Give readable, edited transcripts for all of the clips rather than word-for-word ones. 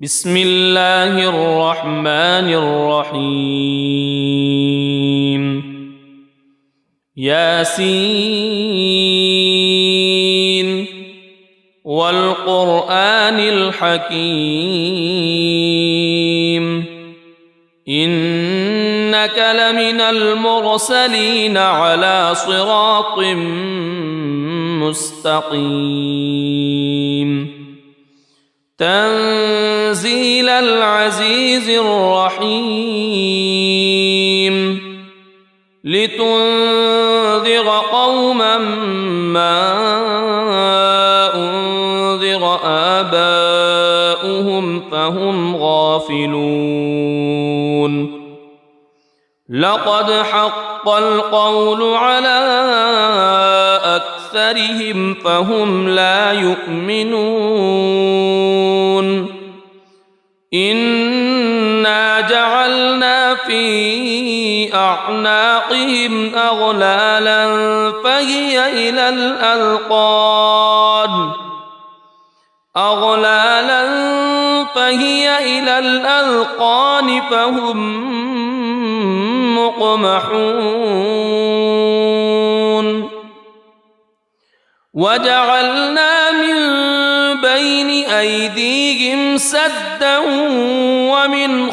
بسم الله الرحمن الرحيم ياسين والقرآن الحكيم إنك لمن المرسلين على صراط مستقيم تنزيل العزيز الرحيم لتنذر قوما ما أنذر آباؤهم فهم غافلون لقد حق القول على أكثرهم فهم لا يؤمنون إنا جعلنا في أعناقهم أغلالا فهي إلى الأذقان فهم مقمحون وجعلنا من بين أيديهم سدا ومن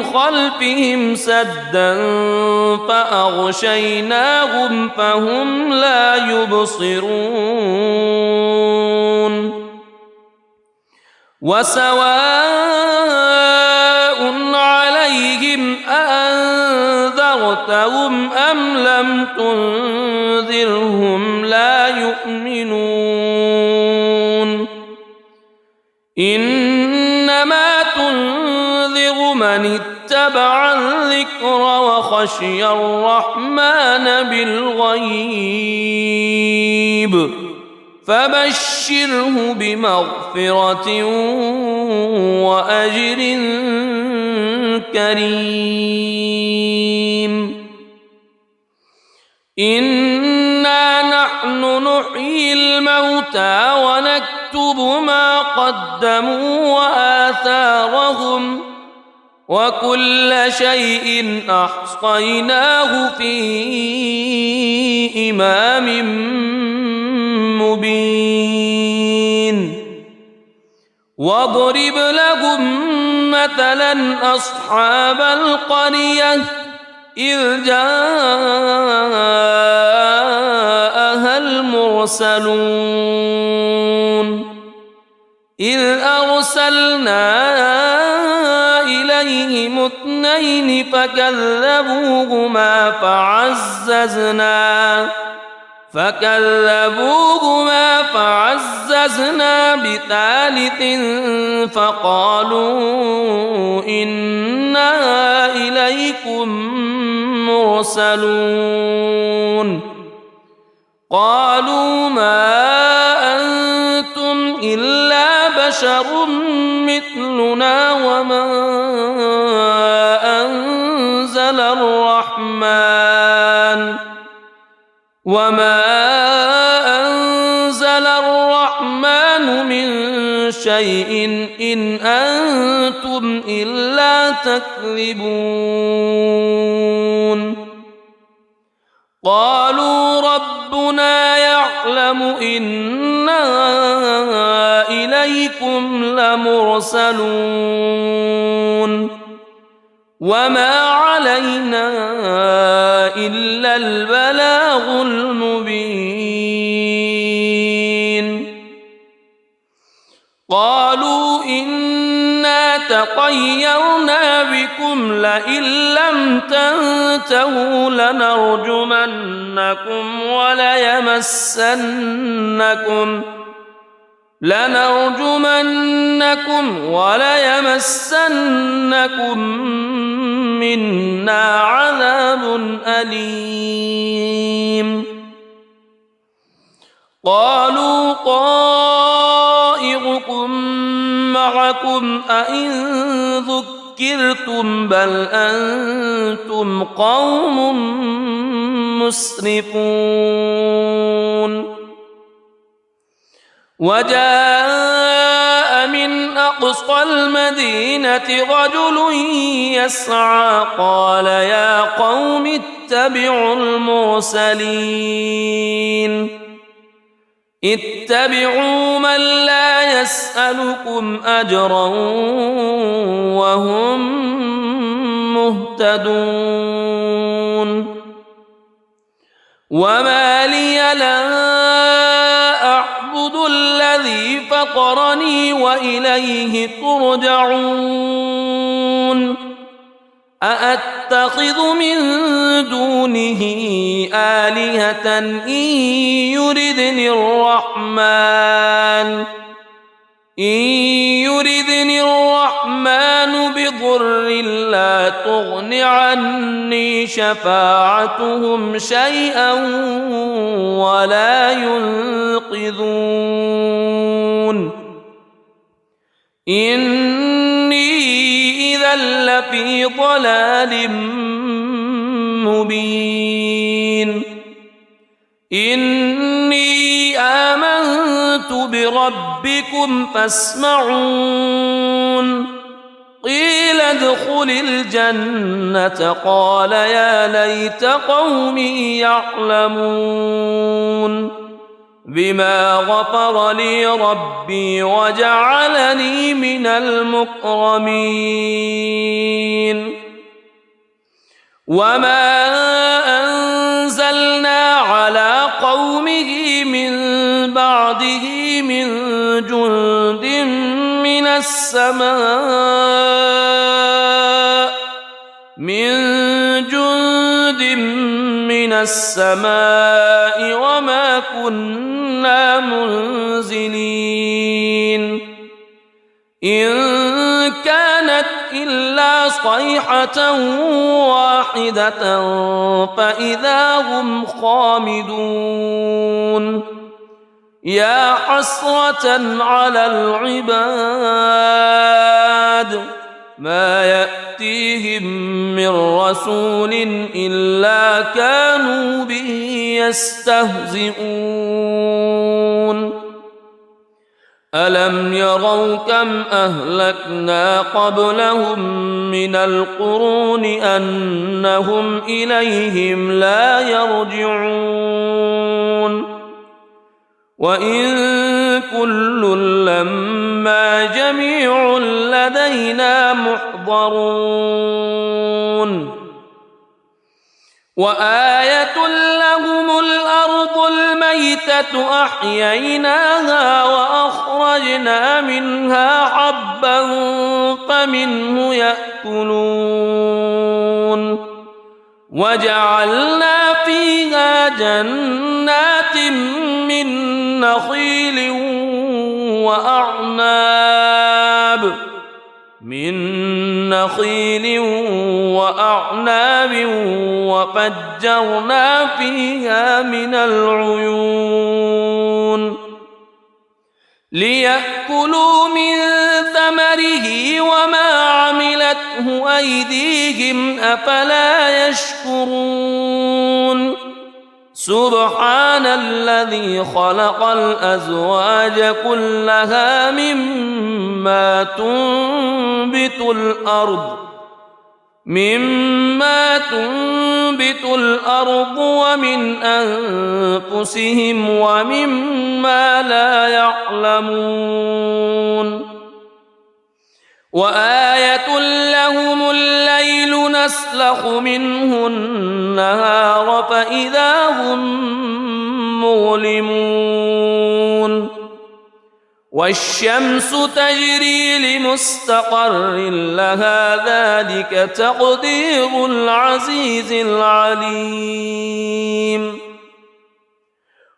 خلفهم سدا فأغشيناهم فهم لا يبصرون وسواء عليهم أأنذرتهم أم لم تنذرهم لا يؤمنون إنما تنذر من اتبع الذكر وخشي الرحمن بالغيب فبشره بمغفرة وأجر كريم إنا نحن نحيي الموتى ونكتب ما قدموا وآثارهم وكل شيء أحصيناه في إمام مبين واضرب لهم مثلا أصحاب القرية إذ جاءها المرسلون إذ أرسلنا إليهم اثنين فكذبوهما فعززنا بثالث فقالوا إنا إليكم مرسلون قالوا ما أنتم إلا بشر مثلنا وما أنزل الرحمن من شيء إن أنتم إلا تكذبون قالوا ربنا يعلم إنا إليكم لمرسلون وما علينا إلا البلاغ المبين قالوا إنا تطيرنا بكم لئن لم تنتهوا لنرجمنكم وليمسنكم منا عذاب أليم قالوا طائركم معكم أئن ذكرتم بل أنتم قوم مسرفون وجاء من أقصى المدينة رجل يسعى قال يا قوم اتبعوا المرسلين اتبعوا من لا يسألكم أجرا وهم مهتدون وما لي لا أعبد الذي فطرني وإليه ترجعون أأتخذ من دونه آلهة إن يردني الرحمن بضر لا تغن عني شفاعتهم شيئا ولا ينقذون إني إذا لفي ضلال مبين إني آمنت بربكم فاسمعون قيل ادخل الجنة قال يا ليت قومي يعلمون بما غفر لي ربي وجعلني من المكرمين وما أنزلنا على قومه من بعده من جند من السماء وما كنا منزلين إن كانت إلا صيحة واحدة فإذا هم خامدون يا حسرة على العباد ما يأتيهم من رسول إلا كانوا به يستهزئون ألم يروا كم أهلكنا قبلهم من القرون أنهم إليهم لا يرجعون وإن كل لما جميع لدينا محضرون وآية لهم الأرض الميتة أحييناها وأخرجنا منها حبا فمنه يأكلون وجعلنا فيها جنات من نخيل وأعناب وفجرنا فيها من العيون ليأكلوا من ثمره وما عملته أيديهم أفلا يشكرون سبحان الذي خلق الأزواج كلها مما تنبت الأرض ومن أنفسهم ومما لا يعلمون وآية لهم الليل نسلخ منه النهار فإذا هم مظلمون والشمس تجري لمستقر لها ذلك تقدير العزيز العليم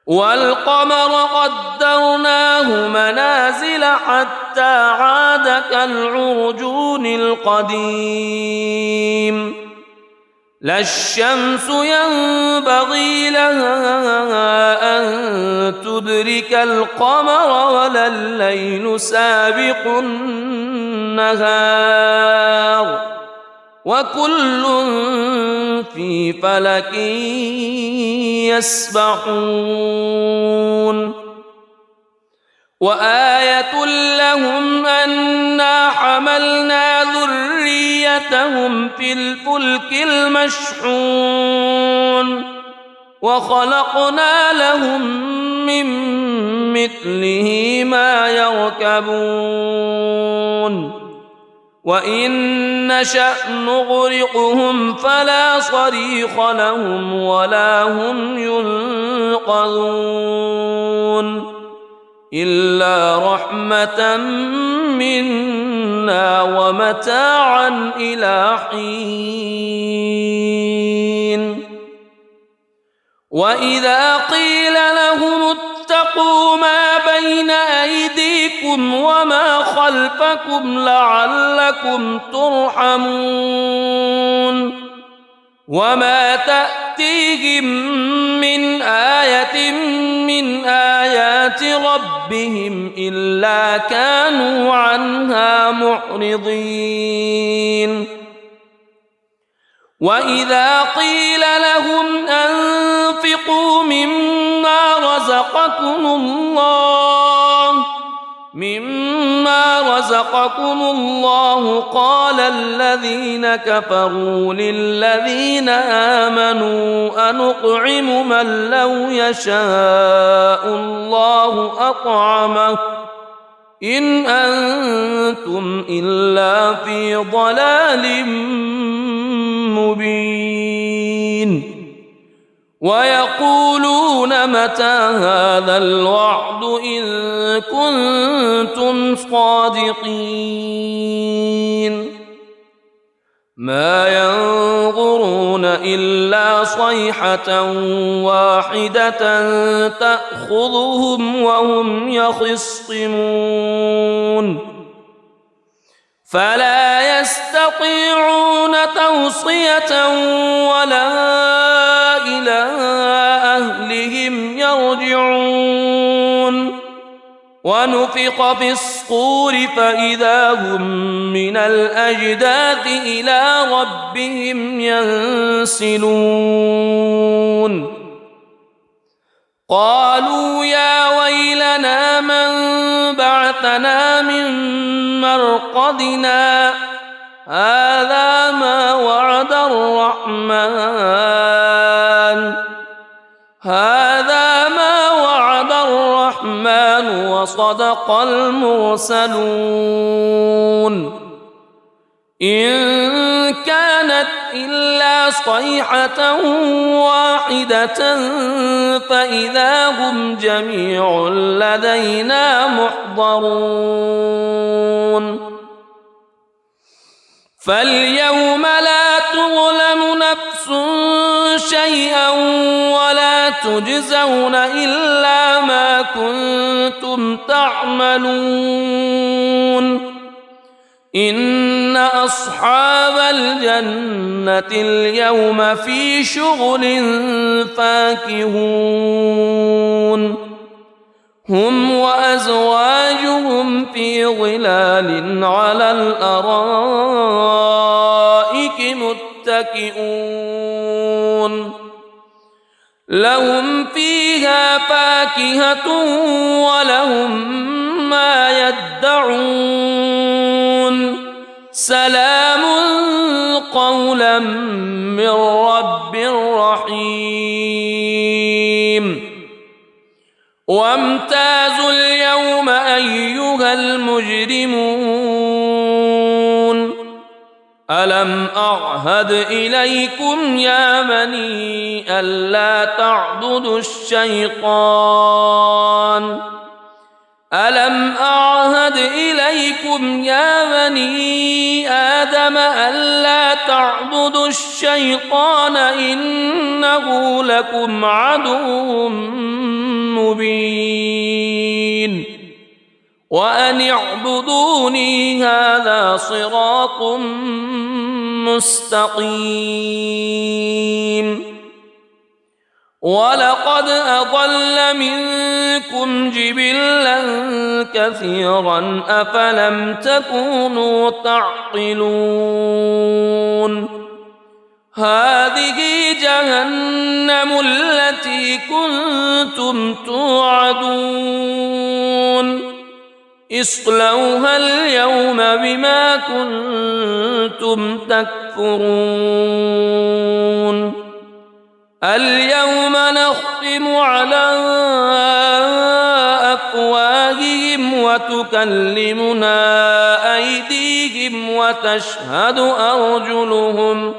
والقمر قدرناه منازل حتى عاد كالعرجون القديم لا الشمس ينبغي لها أن تدرك القمر ولا الليل سابق النهار وكل في فلك يسبحون وآية لهم أنا حملنا ذريتهم في الفلك المشحون وخلقنا لهم من مثله ما يركبون وإن نشأ نغرقهم فلا صريخ لهم ولا هم ينقذون إلا رحمة منا ومتاعا إلى حين وإذا قيل لهم اتقوا ما بين أيديكم وما خلفكم لعلكم ترحمون وما تأتيهم من آية من آيات ربهم إلا كانوا عنها معرضين وإذا قيل لهم أنفقوا مما رزقكم الله قال الذين كفروا للذين آمنوا أنطعم من لو يشاء الله أطعمه إن أنتم إلا في ضلال مبين ويقولون متى هذا الوعد إن كنتم صادقين ما ينظرون إلا صيحة واحدة تأخذهم وهم يخصمون فلا يستطيعون توصية ولا إلى أهلهم يرجعون ونفخ في الصور فإذا هم من الأجداث إلى ربهم ينسلون قالوا يا ويلنا من بعثنا من مرقدنا هذا ما وعد الرحمن وصدق المرسلون إن كانت إلا صيحة واحدة فإذا هم جميع لدينا محضرون فاليوم لا تظلم نفس شيئا ولا تجزون إلا ما كنتم تعملون إن أصحاب الجنة اليوم في شغل فاكهون هم وأزواجهم في ظلال على الأرائك متكئون لهم فيها فاكهة ولهم ما يدعون سلام قولا من رب رحيم وامتازوا اليوم أيها المجرمون ألم أعهد إليكم يا بني ألا تعبدوا الشيطان ألم أعهد إليكم يا بني آدم ألا تعبدوا الشيطان إنه لكم عدو مبين وأن اعبدوني هذا صراط مستقيم ولقد أضل منكم جبلا كثيرا أفلم تكونوا تعقلون هذه جهنم التي كنتم توعدون اصلوها اليوم بما كنتم تكفرون اليوم نختم على أفواههم وتكلمنا أيديهم وتشهد أرجلهم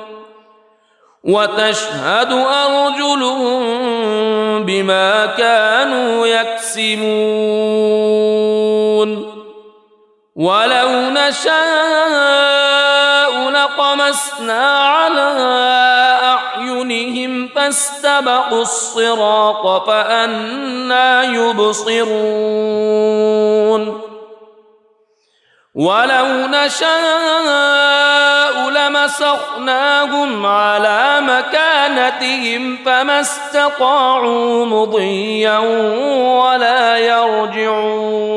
بما كانوا يكسبون ولو نشاء لطمسنا على أعينهم فاستبقوا الصراط فأنى يبصرون ولو نشاء لمسخناهم على مكانتهم فما استطاعوا مضيا ولا يرجعون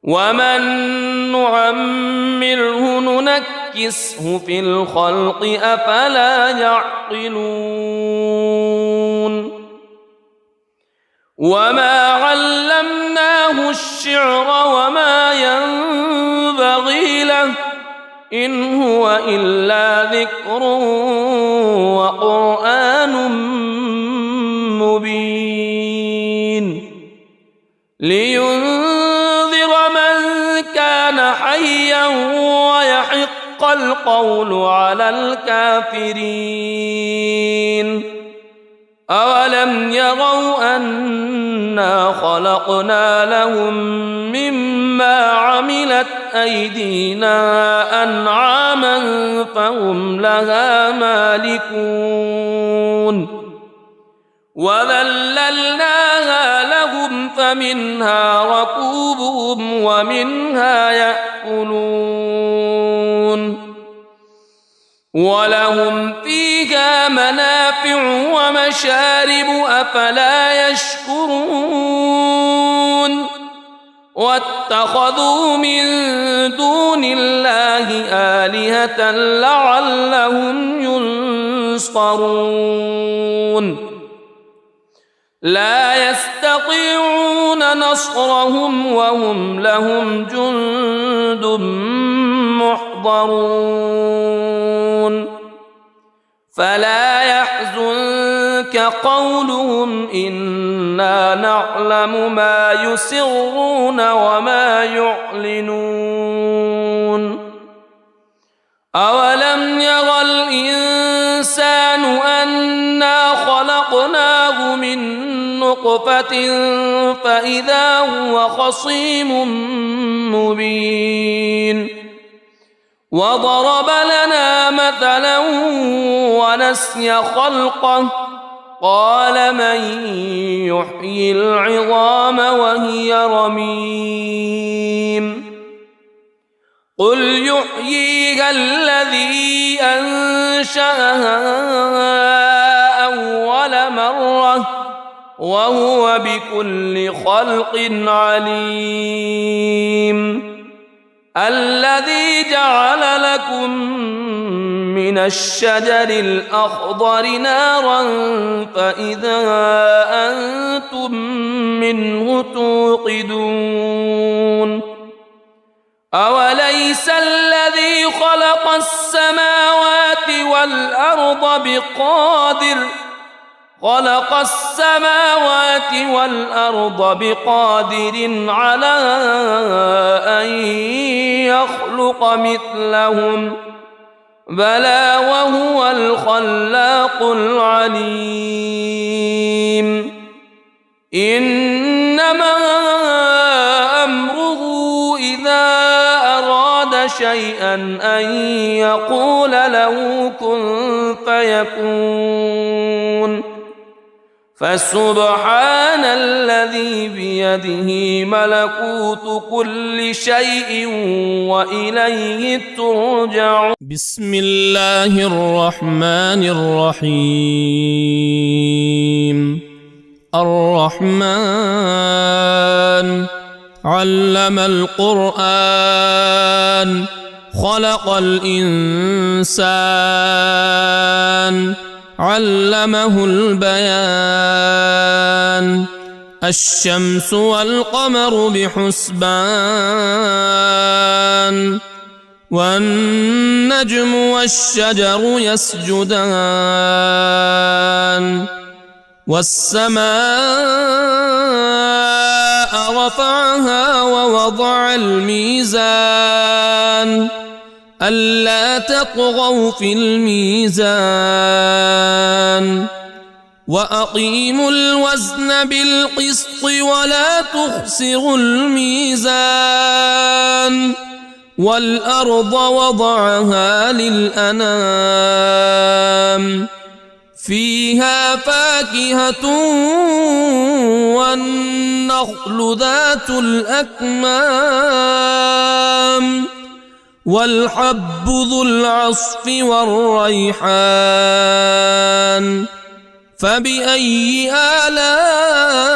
ومن نعمره ننكسه في الخلق أفلا يعقلون وما علمناه الشعر وما ينبغي له إن هو إلا ذكر وقرآن مبين لينذر من كان حيا ويحق القول على الكافرين أولم يروا أنا خلقنا لهم مما عملت أيدينا أنعاما فهم لها مالكون وذللناها لهم فمنها ركوبهم ومنها يأكلون ولهم فيها منافع ومشارب أفلا يشكرون واتخذوا من دون الله آلهة لعلهم ينصرون لا يستطيعون نصرهم وهم لهم جند محضرون فلا يحزنك قولهم إنا نعلم ما يسرون وما يعلنون أولم ير الإنسان أنا خلقناه من نطفة فإذا هو خصيم مبين وضرب لنا مثلا ونسي خلقه قال من يحيي العظام وهي رميم قل يحييها الذي أنشأها أول مرة وهو بكل خلق عليم الذي جعل لكم من الشجر الأخضر نارا فإذا أنتم منه توقدون أوليس الذي خلق السماوات والأرض بقادر على أن يخلق مثلهم بلى وهو الخلاق العليم إنما أمره إذا أراد شيئا أن يقول له كن فيكون فسبحان الذي بيده ملكوت كل شيء وإليه ترجعون بسم الله الرحمن الرحيم الرحمن علم القرآن خلق الإنسان علمه البيان الشمس والقمر بحسبان والنجم والشجر يسجدان والسماء رفعها ووضع الميزان ألا تطغوا في الميزان وأقيموا الوزن بالقسط ولا تخسروا الميزان والأرض وضعها للأنام فيها فاكهة والنخل ذات الأكمام والحب ذو العصف والريحان فبأي آلاء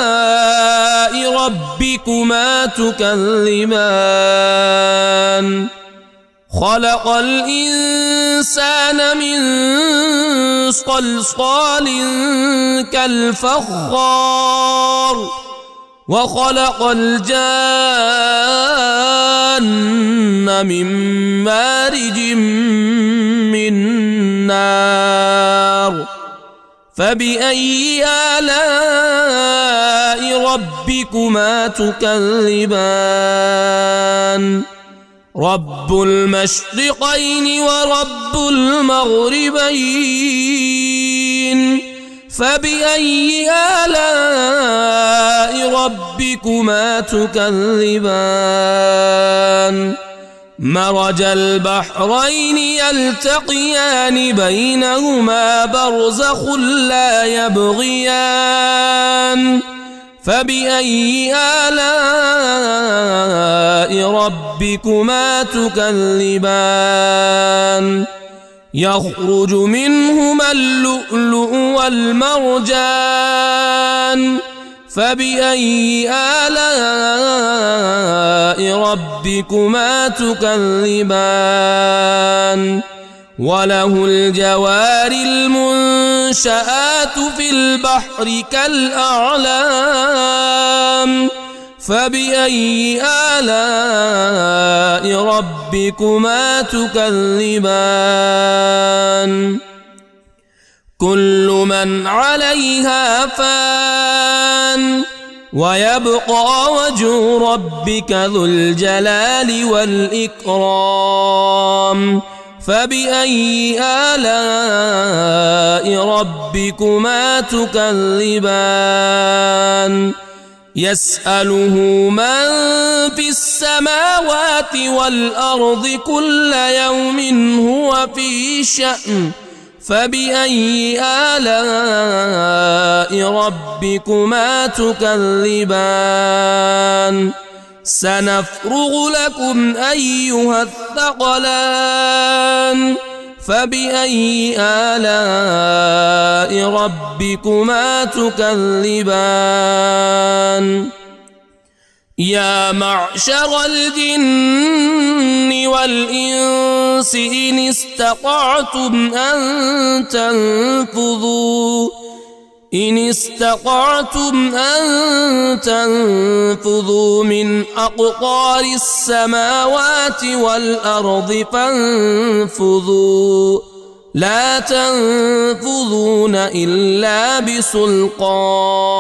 ربكما تكذبان خلق الإنسان من صلصال كالفخار وخلق الجان من مارج من نار فبأي آلاء ربكما تكذبان رب المشرقين ورب المغربين فبأي آلاء ربكما تكذبان مرج البحرين يلتقيان بينهما برزخ لا يبغيان فبأي آلاء ربكما تكذبان يخرج منهما اللؤلؤ والمرجان فبأي آلاء ربكما تكذبان وله الجوار المنشآت في البحر كالأعلام فبأي آلاء ربكما تكذبان كل من عليها فان ويبقى وجه ربك ذو الجلال والإكرام فبأي آلاء ربكما تكذبان يسأله من في السماوات والأرض كل يوم هو في شأن فبأي آلاء ربكما تكذبان سنفرغ لكم أيها الثقلان فبأي آلاء ربكما تكذبان يا معشر الجن والإنس إن استطعتم أن تنفذوا من أقطار السماوات والأرض فانفذوا لا تنفذون إلا بسلطان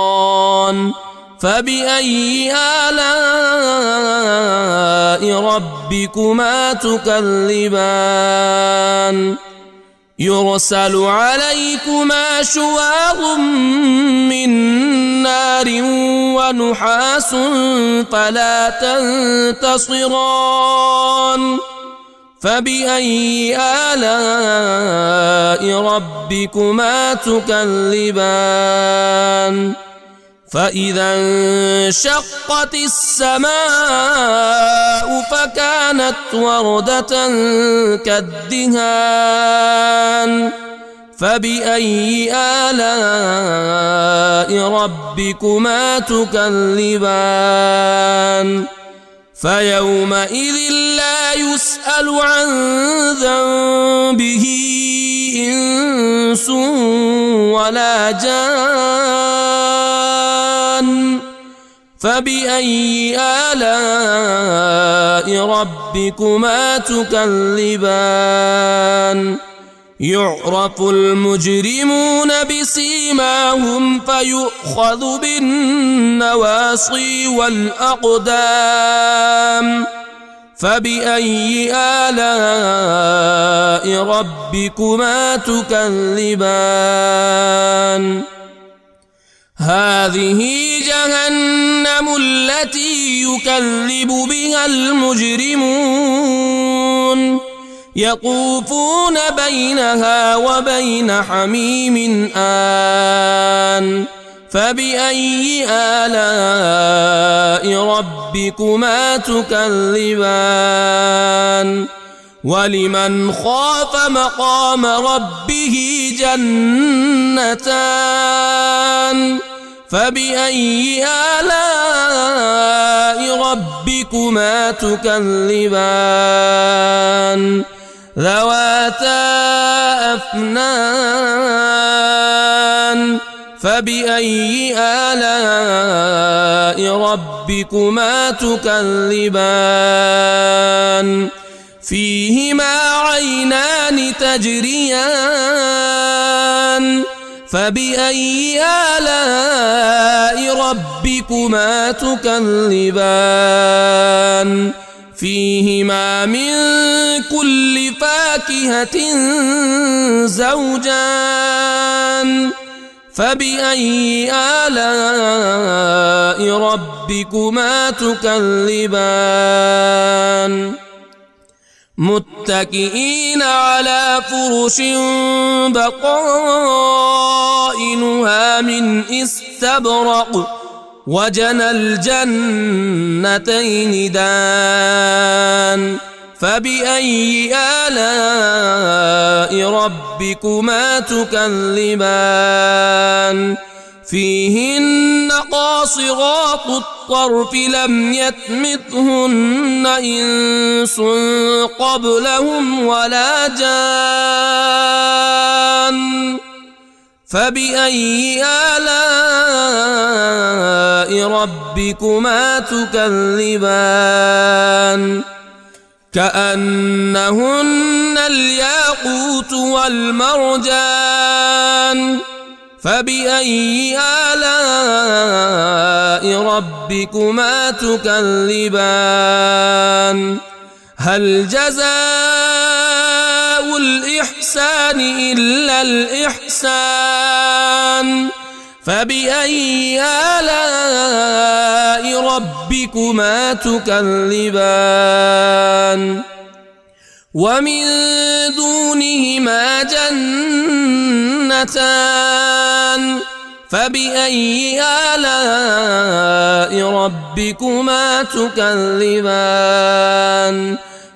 فبأي آلاء ربكما تكذبان يرسل عليكما شواظ من نار ونحاس فلا تنتصران فبأي آلاء ربكما تكذبان فإذا انشقت السماء فكانت وردة كالدهان فبأي آلاء ربكما تكذبان فيومئذ لا يسأل عن ذنبه إنس ولا جان فبأي آلاء ربكما تكذبان يعرف المجرمون بسيماهم فيؤخذ بالنواصي والأقدام فبأي آلاء ربكما تكذبان هذه جهنم التي يكذب بها المجرمون يطوفون بينها وبين حميم آن فبأي آلاء ربكما تكذبان ولمن خاف مقام ربه جنتان فبأي آلاء ربكما تكذبان ذواتا أفنان فبأي آلاء ربكما تكذبان فيهما عينان تجريان فبأي آلاء ربكما تكذبان فيهما من كل فاكهة زوجان فبأي آلاء ربكما تكذبان متكئين على فرش بطائنها من استبرق وجنى الجنتين دان فبأي آلاء ربكما تكذبان فيهن قاصرات الطرف لم يطمثهن إنس قبلهم ولا جان فبأي آلاء ربكما تكذبان كأنهن الياقوت والمرجان فبأي آلاء ربكما تكذبان هل جزاء الإحسان إلا الإحسان فبأي آلاء ربكما تكذبان ومن دونهما جنتان فبأي آلاء ربكما تكذبان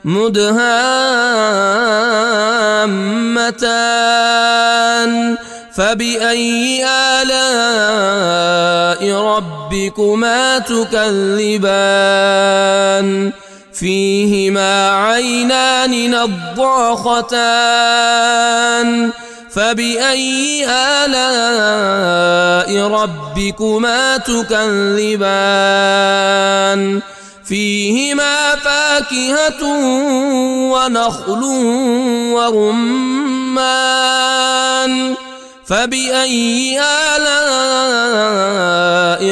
مدهامتان فبأي آلاء ربكما تكذبان فيهما عينان نضاختان فبأي آلاء ربكما تكذبان فيهما فاكهة ونخل ورمان فبأي آلاء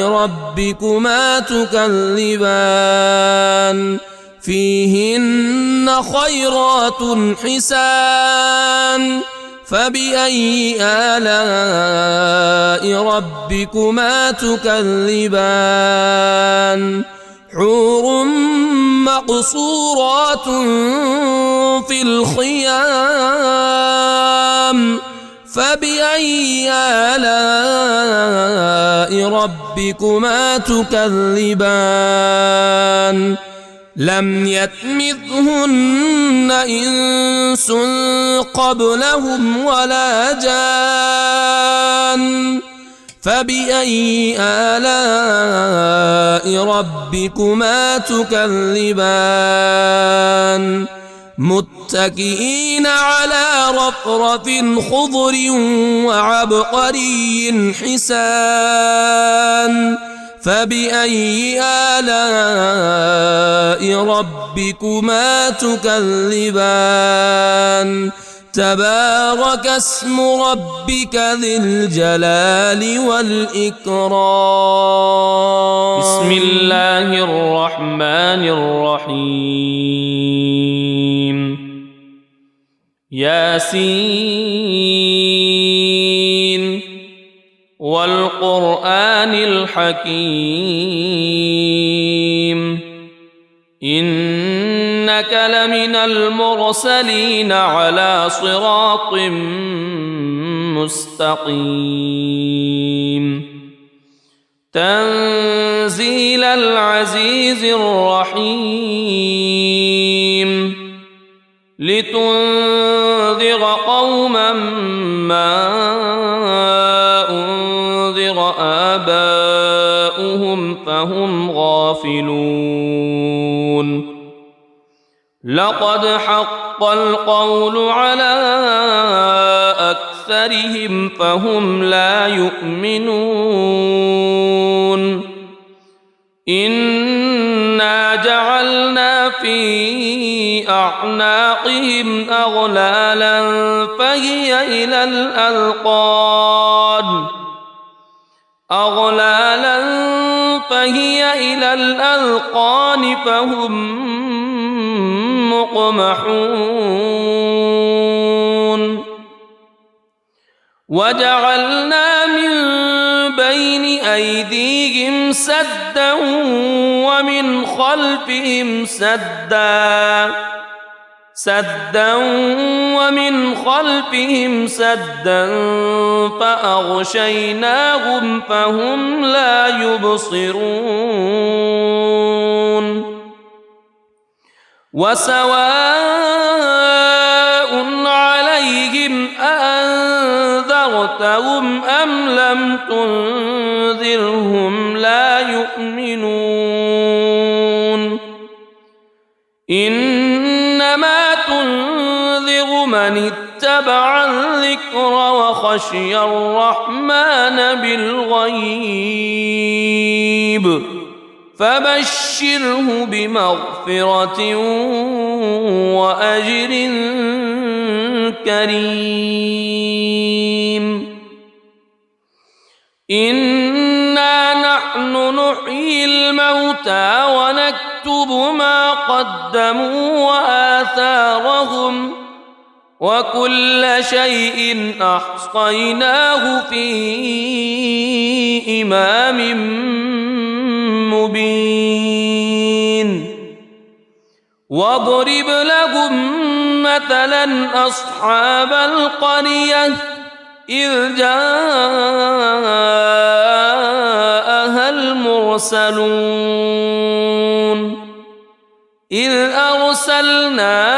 ربكما تكذبان فيهن خيرات حسان فبأي آلاء ربكما تكذبان حور مقصورات في الخيام فبأي آلاء ربكما تكذبان لم يطمثهن إنس قبلهم ولا جان فبأي آلاء ربكما تكذبان متكئين على رفرف خضر وعبقري حسان فبأي آلاء ربكما تكذبان تبارك اسم ربك ذي الجلال والإكرام بسم الله الرحمن الرحيم ياسين والقرآن الحكيم إنك لمن المرسلين على صراط مستقيم تنزيل العزيز الرحيم لتنذر قوما ما أنذر آباؤهم فهم غافلون لقد حق القول على أكثرهم فهم لا يؤمنون إنا جعلنا في أعناقهم أغلالا فهي إلى الأذقان فهم مقمحون وجعلنا من بين أيديهم سدا ومن خلفهم سدا فأغشيناهم فهم لا يبصرون وسواء عليهم أأنذرتهم أم لم تنذرهم لا يؤمنون إنما تنذر من اتبع الذكر وخشي الرحمن بالغيب فبشره بمغفرة وأجر كريم إنا نحن نحيي الموتى ونكتب ما قدموا وآثارهم وكل شيء أحصيناه في إمام مبين واضرب لهم مثلا أصحاب القرية إذ جاءها المرسلون إذ أرسلنا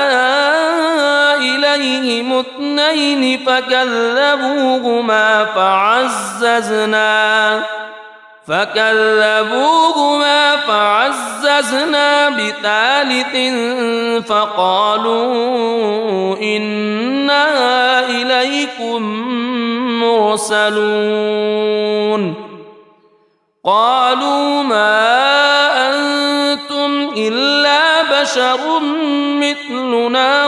إليهم اثنين فكذبوهما فعززنا بثالث فقالوا إنا إليكم مرسلون قالوا ما أنتم إلا بشر مثلنا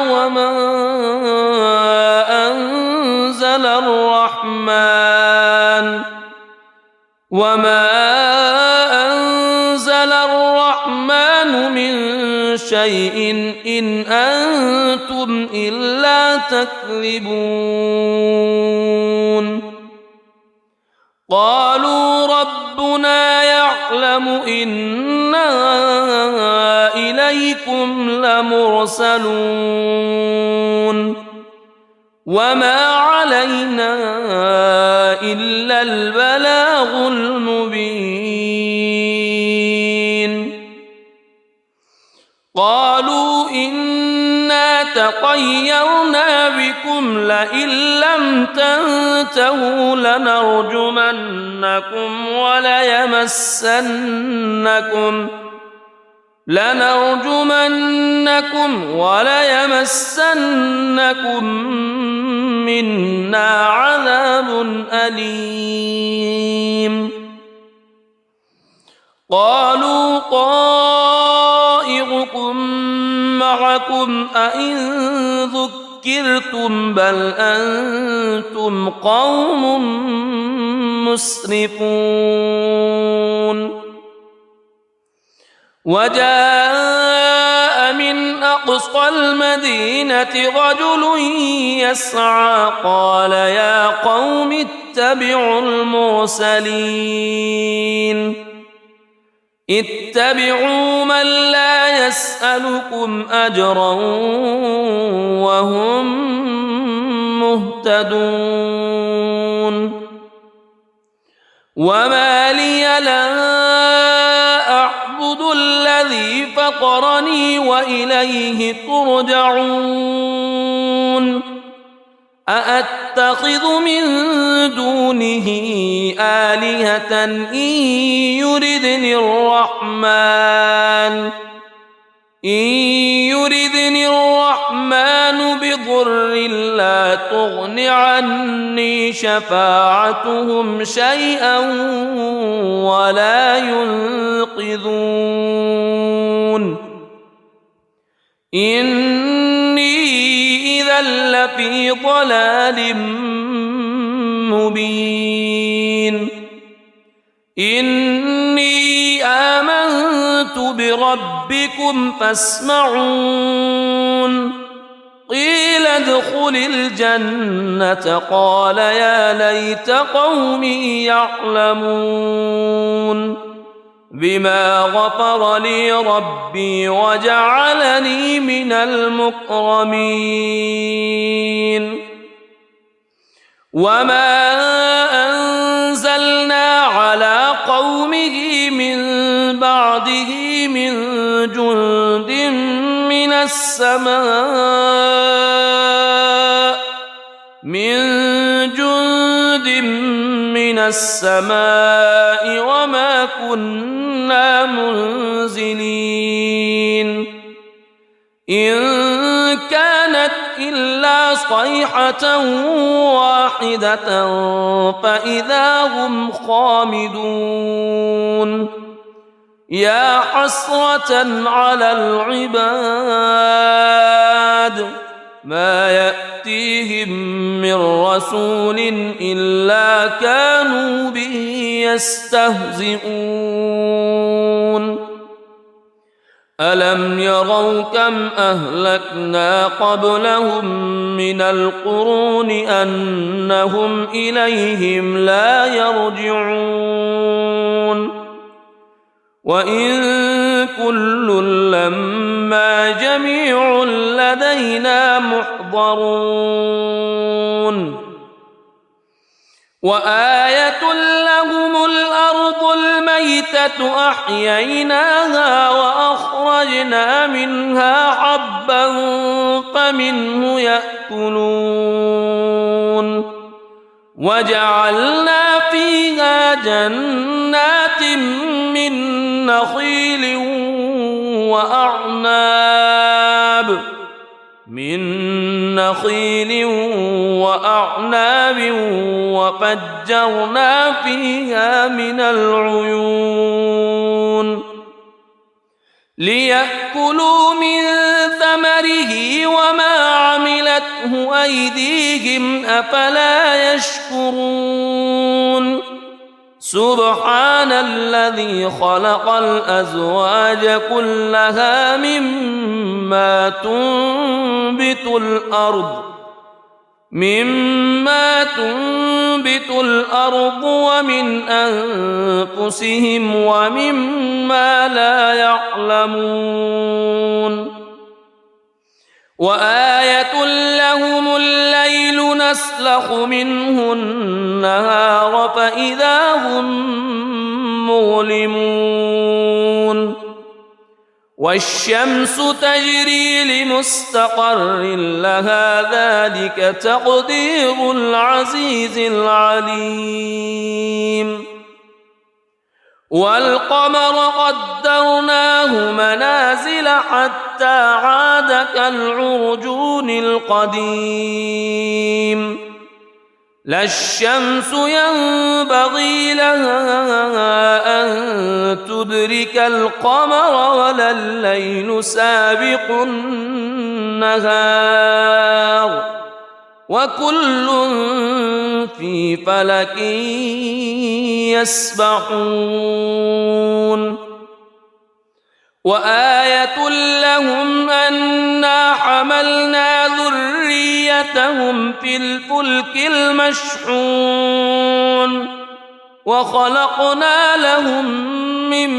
وما أنزل الرحمن من شيء إن أنتم إلا تكذبون قالوا ربنا يعلم إنا إليكم لمرسلون وما علينا إلا البلاغ المبين قالوا إنا تطيرنا بكم لئن لم تنتهوا لنرجمنكم وليمسنكم منا عذاب أليم قالوا طائركم معكم أئن ذكرتم بل أنتم قوم مسرفون وجاء من أقصى المدينة رجل يسعى قال يا قوم اتبعوا المرسلين اتبعوا من لا يسألكم أجرا وهم مهتدون وما لي لا أعبد الذي فطرني وإليه ترجعون أأتخذ من دونه آلهة إن يردني الرحمن بضر لا تغن عني شفاعتهم شيئا ولا ينقذون إني إذا لفي ضلال مبين إني آمنت بربكم فاسمعون قيل ادخل الجنة قال يا ليت قومي يعلمون بما غفر لي ربي وجعلني من المكرمين وما أنزلنا على قومه من بعده من جند من السماء وما كنا منزلين إن كانت إلا صيحة واحدة فإذا هم خامدون يا حسرة على العباد ما يأتيهم من رسول إلا كانوا به يستهزئون ألم يروا كم أهلكنا قبلهم من القرون أنهم إليهم لا يرجعون وإن كل لما جميع لدينا محضرون وآية لهم الأرض الميتة أحييناها وأخرجنا منها حبا فمنه يأكلون وجعلنا فيها جنات من نخيل وأعناب وفجرنا فيها من العيون ليأكلوا من ثمره وما عملته أيديهم أفلا يشكرون سبحان الذي خلق الأزواج كلها مما تنبت الأرض ومن أنفسهم ومما لا يعلمون وآية لهم الليل نسلخ منه النهار فإذا هم مظلمون والشمس تجري لمستقر لها ذلك تقدير العزيز العليم والقمر قدرناه منازل حتى عاد كالعرجون القديم لا الشمس ينبغي لها أن تدرك القمر ولا الليل سابق النهار وكل في فلك يسبحون وآية لهم أنا حملنا ذريتهم في الفلك المشحون وخلقنا لهم من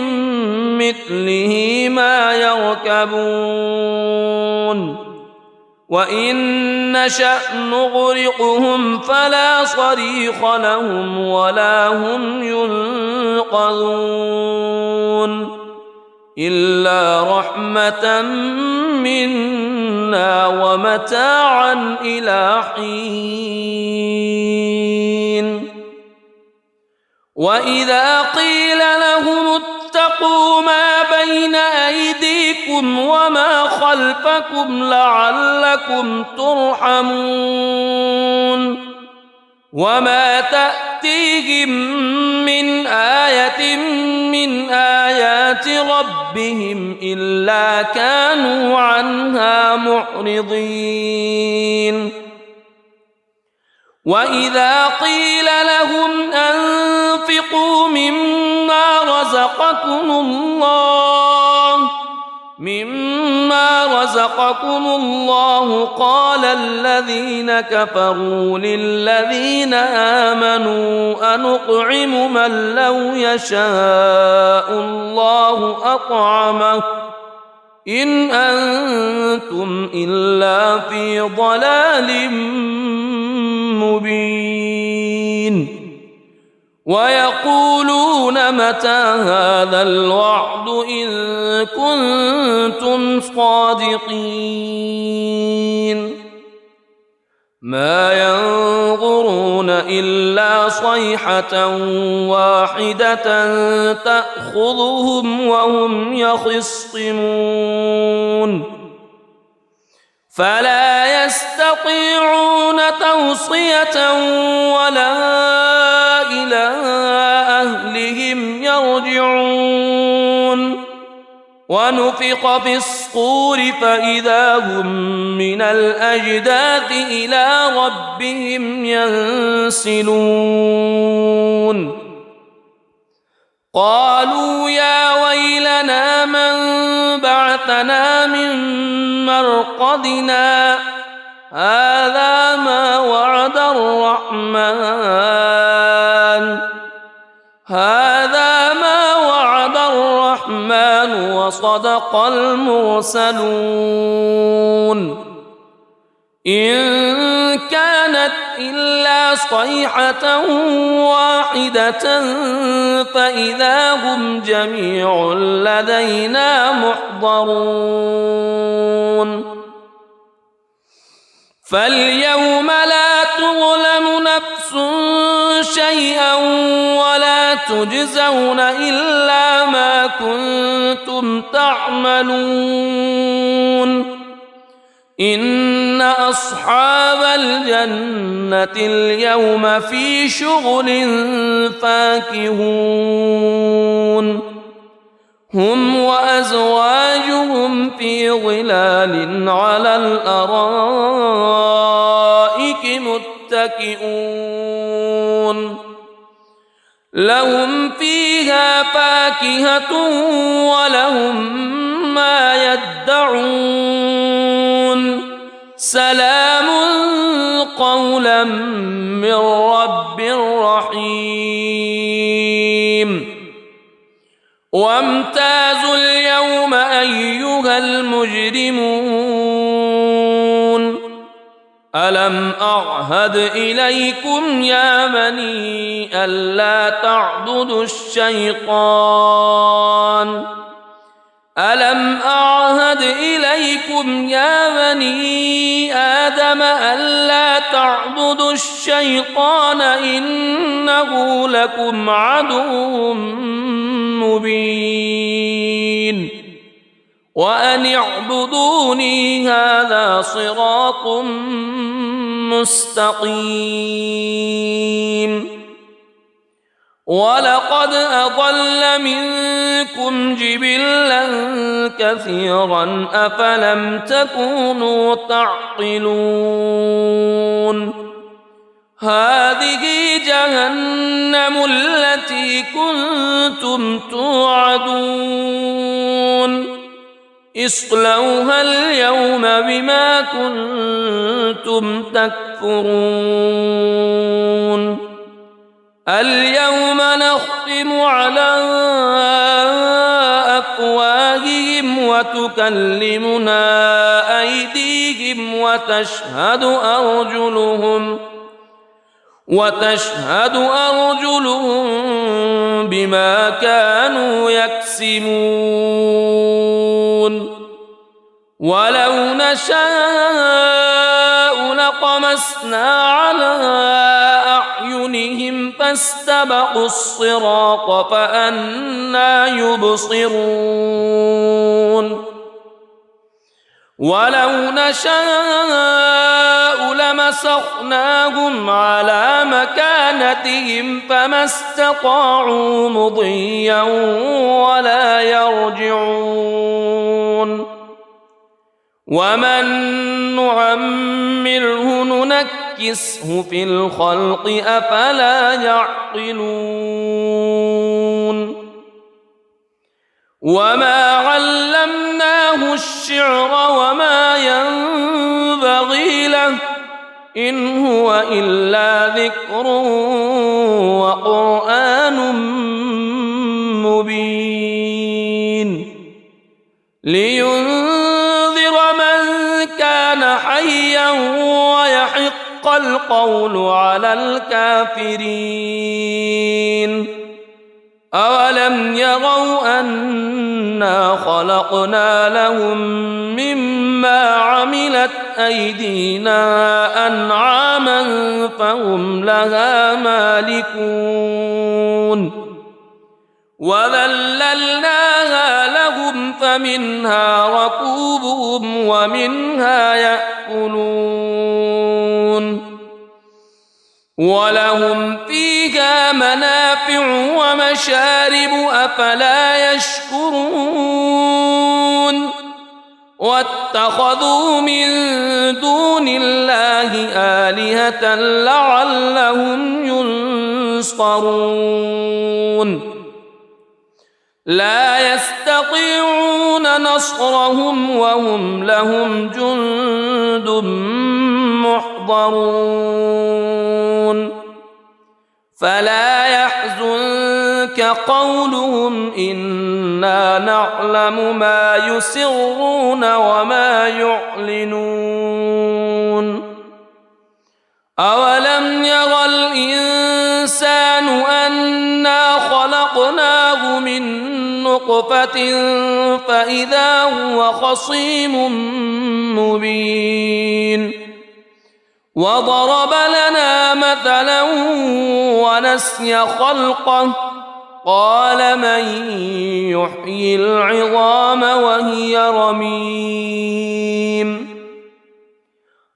مثله ما يركبون وإن نشأ نغرقهم فلا صريخ لهم ولا هم ينقذون إلا رحمة منا ومتاعا إلى حين وإذا قيل لهم اتقوا ما بين أيديكم وما خلفكم لعلكم ترحمون وما تأتيهم من آية من آيات ربهم إلا كانوا عنها معرضين وإذا قيل لهم أنفقوا مما رزقكم الله قال الذين كفروا للذين آمنوا أنطعم من لو يشاء الله أطعمه إن أنتم إلا في ضلال مبين ويقولون متى هذا الوعد إن كنتم صادقين ما ينظرون إلا صيحة واحدة تأخذهم وهم يخصمون فلا يستطيعون توصية ولا إلى أهلهم يرجعون ونفخ في الصور فإذا هم من الأجداث إلى ربهم ينسلون قالوا يا ويلنا من بعثنا من مرقدنا هذا ما وعد الرحمن وصدق المرسلون إن كانت إلا صيحة واحدة فإذا هم جميع لدينا محضرون فاليوم لا تظلم نفس شيئا ولا تجزون إلا ما كنتم تعملون إن أصحاب الجنة اليوم في شغل فاكهون هم وأزواجهم في ظلال على الأرائك متكئون لهم فيها فاكهة ولهم ما يدعون سلام قولا من رب رحيم وامتازوا اليوم أيها المجرمون ألم أعهد إليكم يا بني ألا تعبدوا الشيطان ألم أعهد إليكم يا بني آدم ألا تعبدوا الشيطان إنه لكم عدو مبين وأن اعبدوني هذا صراط مستقيم ولقد أضل منكم جبلا كثيرا أفلم تكونوا تعقلون هذه جهنم التي كنتم توعدون اصلوها اليوم بما كنتم تكفرون اليوم نختم على أفواههم وتكلمنا أيديهم وتشهد أرجلهم بما كانوا يكسبون ولو نشاء لطمسنا على أعينهم فاستبقوا الصراط فأنى يبصرون ولو نشاء لمسخناهم على مكانتهم فما استطاعوا مضيا ولا يرجعون ومن نعمره ننكسه في الخلق أفلا يعقلون وما علمناه الشعر وما ينبغي له إن هو إلا ذكر وقرآن مبين لينذر من كان حيا ويحق القول على الكافرين أولم يروا أنا خلقنا لهم مما عملت أيدينا أنعاما فهم لها مالكون وذللناها لهم فمنها ركوبهم ومنها يأكلون ولهم فيها منافع ومشارب أفلا يشكرون واتخذوا من دون الله آلهة لعلهم ينصرون لا يستطيعون نصرهم وهم لهم جند محضرون فلا يحزنك قولهم إنا نعلم ما يسرون وما يعلنون أولم ير الإنسان أنا خلقناه من نطفة فإذا هو خصيم مبين وضرب لنا مثلا ونسي خلقه قال من يحيي العظام وهي رميم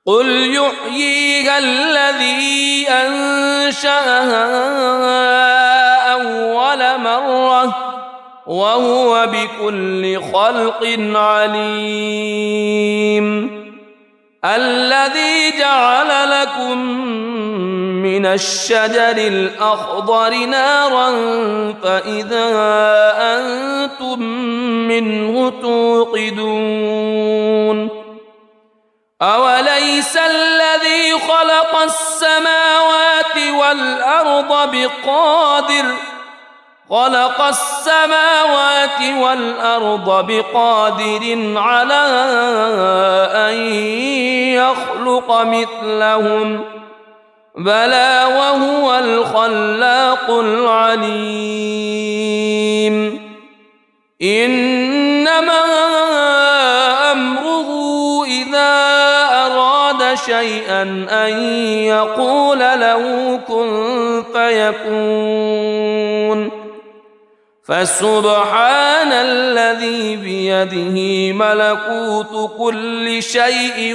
قل يحييها الذي أنشأها أول مرة وهو بكل خلق عليم الذي جعل لكم من الشجر الأخضر نارا فإذا أنتم منه توقدون أوليس الذي خلق السماوات والأرض بقادر على أن يخلق مثلهم بلى وهو الخلاق العليم إنما أمره إذا أراد شيئا أن يقول له كن فيكون فسبحان الذي الذي بيده ملكوت كل شيء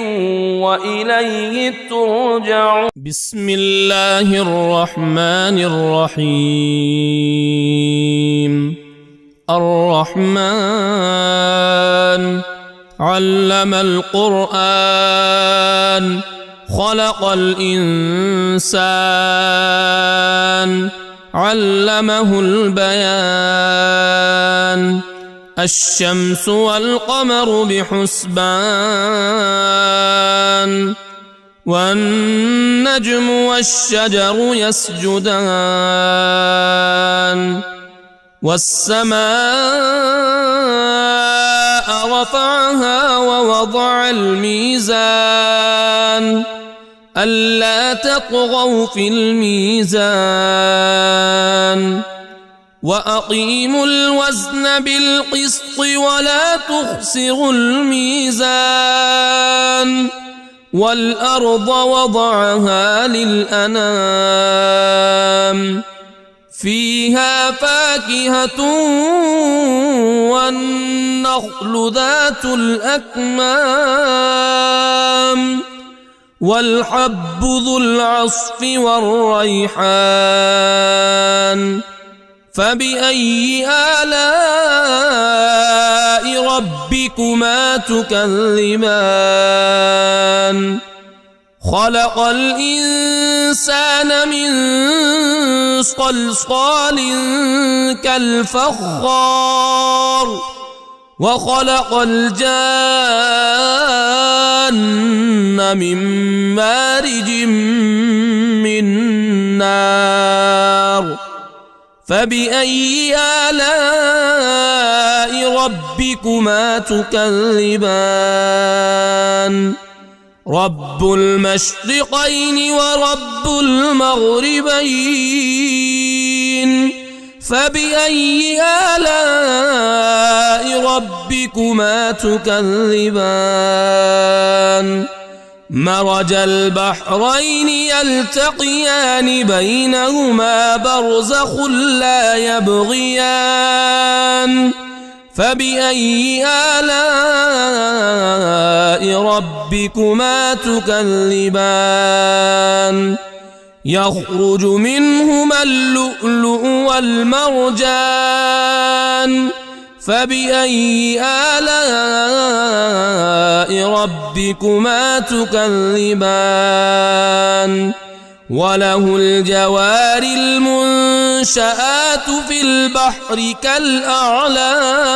وإليه ترجعون. بسم الله الرحمن الرحيم. الرحمن علم القرآن خلق الإنسان علمه البيان. الشمس والقمر بحسبان والنجم والشجر يسجدان. والسماء رفعها ووضع الميزان ألا تطغوا في الميزان وأقيموا الوزن بالقسط ولا تخسروا الميزان. والأرض وضعها للأنام فيها فاكهة والنخل ذات الأكمام والحب ذو العصف والريحان. فبأي آلاء ربكما تكذبان؟ خلق الإنسان من صلصال كالفخار وخلق الجان من مارج من نار. فبأي آلاء ربكما تكذبان؟ رب المشرقين ورب المغربين. فبأي آلاء ربكما تكذبان؟ مرج البحرين يلتقيان بينهما برزخ لا يبغيان. فبأي آلاء ربكما تكذبان؟ يخرج منهما اللؤلؤ والمرجان. فبأي آلاء ربكما تكذبان؟ وله الجوار المنشآت في البحر كالأعلام.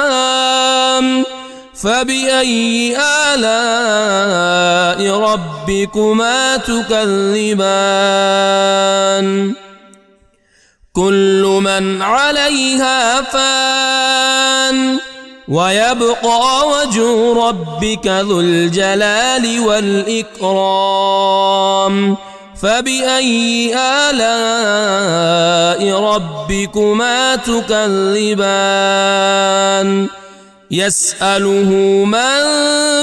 فبأي آلاء ربكما تكذبان؟ كل من عليها فان ويبقى وجه ربك ذو الجلال والإكرام. فبأي آلاء ربكما تكذبان؟ يسأله من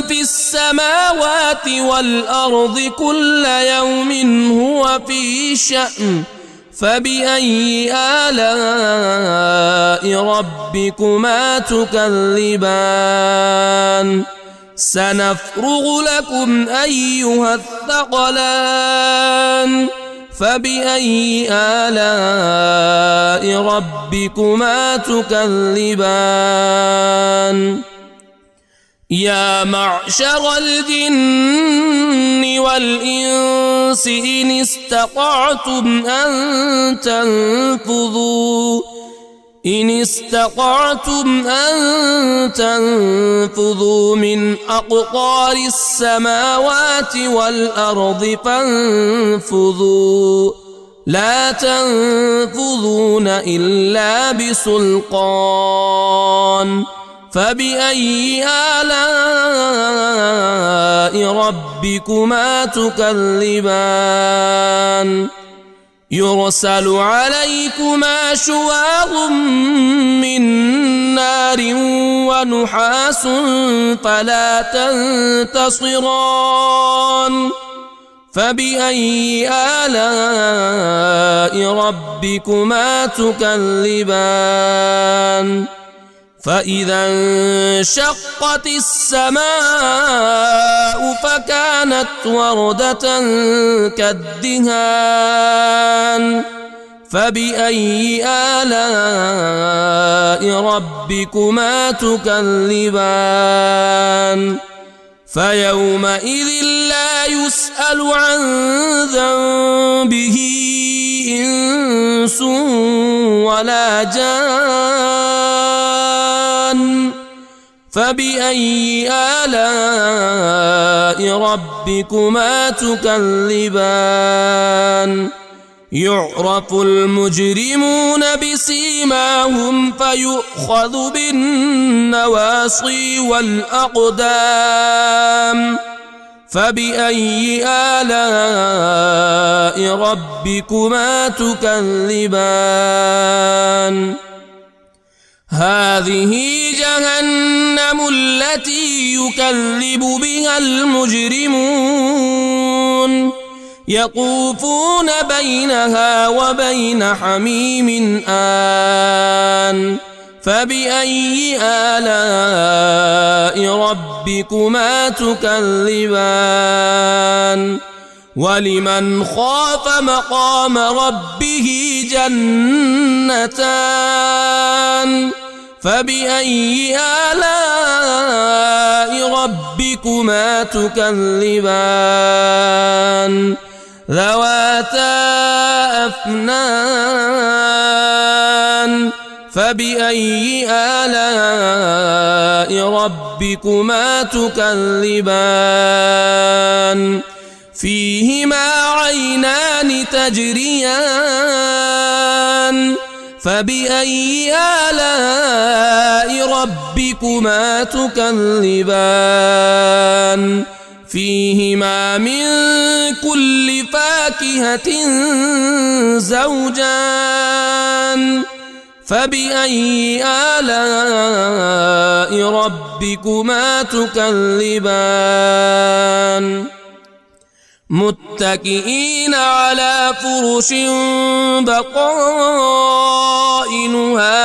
في السماوات والأرض كل يوم هو في شأن. فبأي آلاء ربكما تكذبان؟ سنفرغ لكم أيها الثقلان. فبأي آلاء ربكما تكذبان؟ يا معشر الجن والإنس إن استطعتم أن تنفذوا من أقطار السماوات والأرض فانفذوا لا تنفذون إلا بسلطان. فبأي آلاء ربكما تكذبان؟ يرسل عليكما شواظ من نار ونحاس فلا تنتصران. فبأي آلاء ربكما تكذبان؟ فإذا انشقت السماء فكانت وردة كالدهان فبأي آلاء ربكما تكذبان فيومئذ لا يسأل عن ذنبه إنس ولا جان فبأي آلاء ربكما تكذبان يعرف المجرمون بسيماهم فيؤخذ بالنواصي والأقدام فبأي آلاء ربكما تكذبان هذه جهنم التي يكذب بها المجرمون يطوفون بينها وبين حميم آن فبأي آلاء ربكما تكذبان ولمن خاف مقام ربه جنتان فبأي آلاء ربكما تكذبان ذواتا أفنان فبأي آلاء ربكما تكذبان فيهما عينان تجريان فبأي آلاء ربكما تكذبان فيهما من كل فاكهة زوجان فبأي آلاء ربكما تكذبان متكئين على فرش بطائنها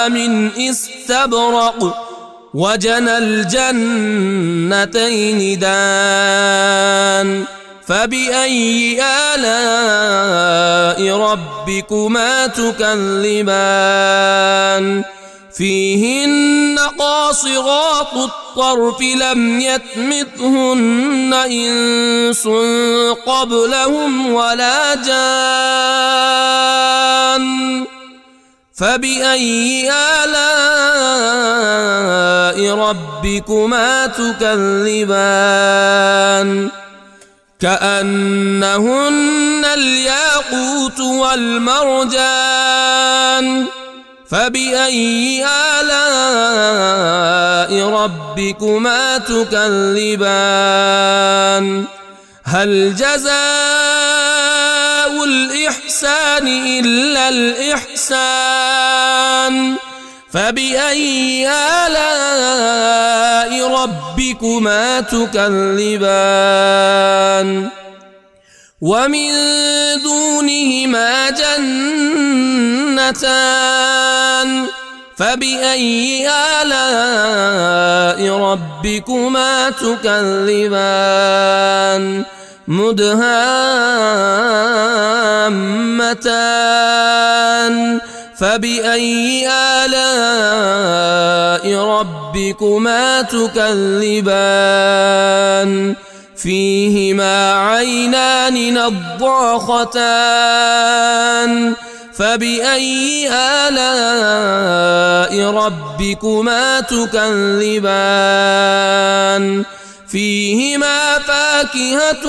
من استبرق وجنى الجنتين دان فبأي آلاء ربكما تكذبان فيهن قاصرات الطرف لم يطمثهن إنس قبلهم ولا جان فبأي آلاء ربكما تكذبان كأنهن الياقوت والمرجان فبأي آلاء ربكما تكذبان هل جزاء الإحسان إلا الإحسان فبأي آلاء ربكما تكذبان ومن دونهما جنتان فبأي آلاء ربكما تكذبان مدهامتان فبأي آلاء ربكما تكذبان فيهما عينان نضاختان فبأي آلاء ربكما تكذبان فيهما فاكهة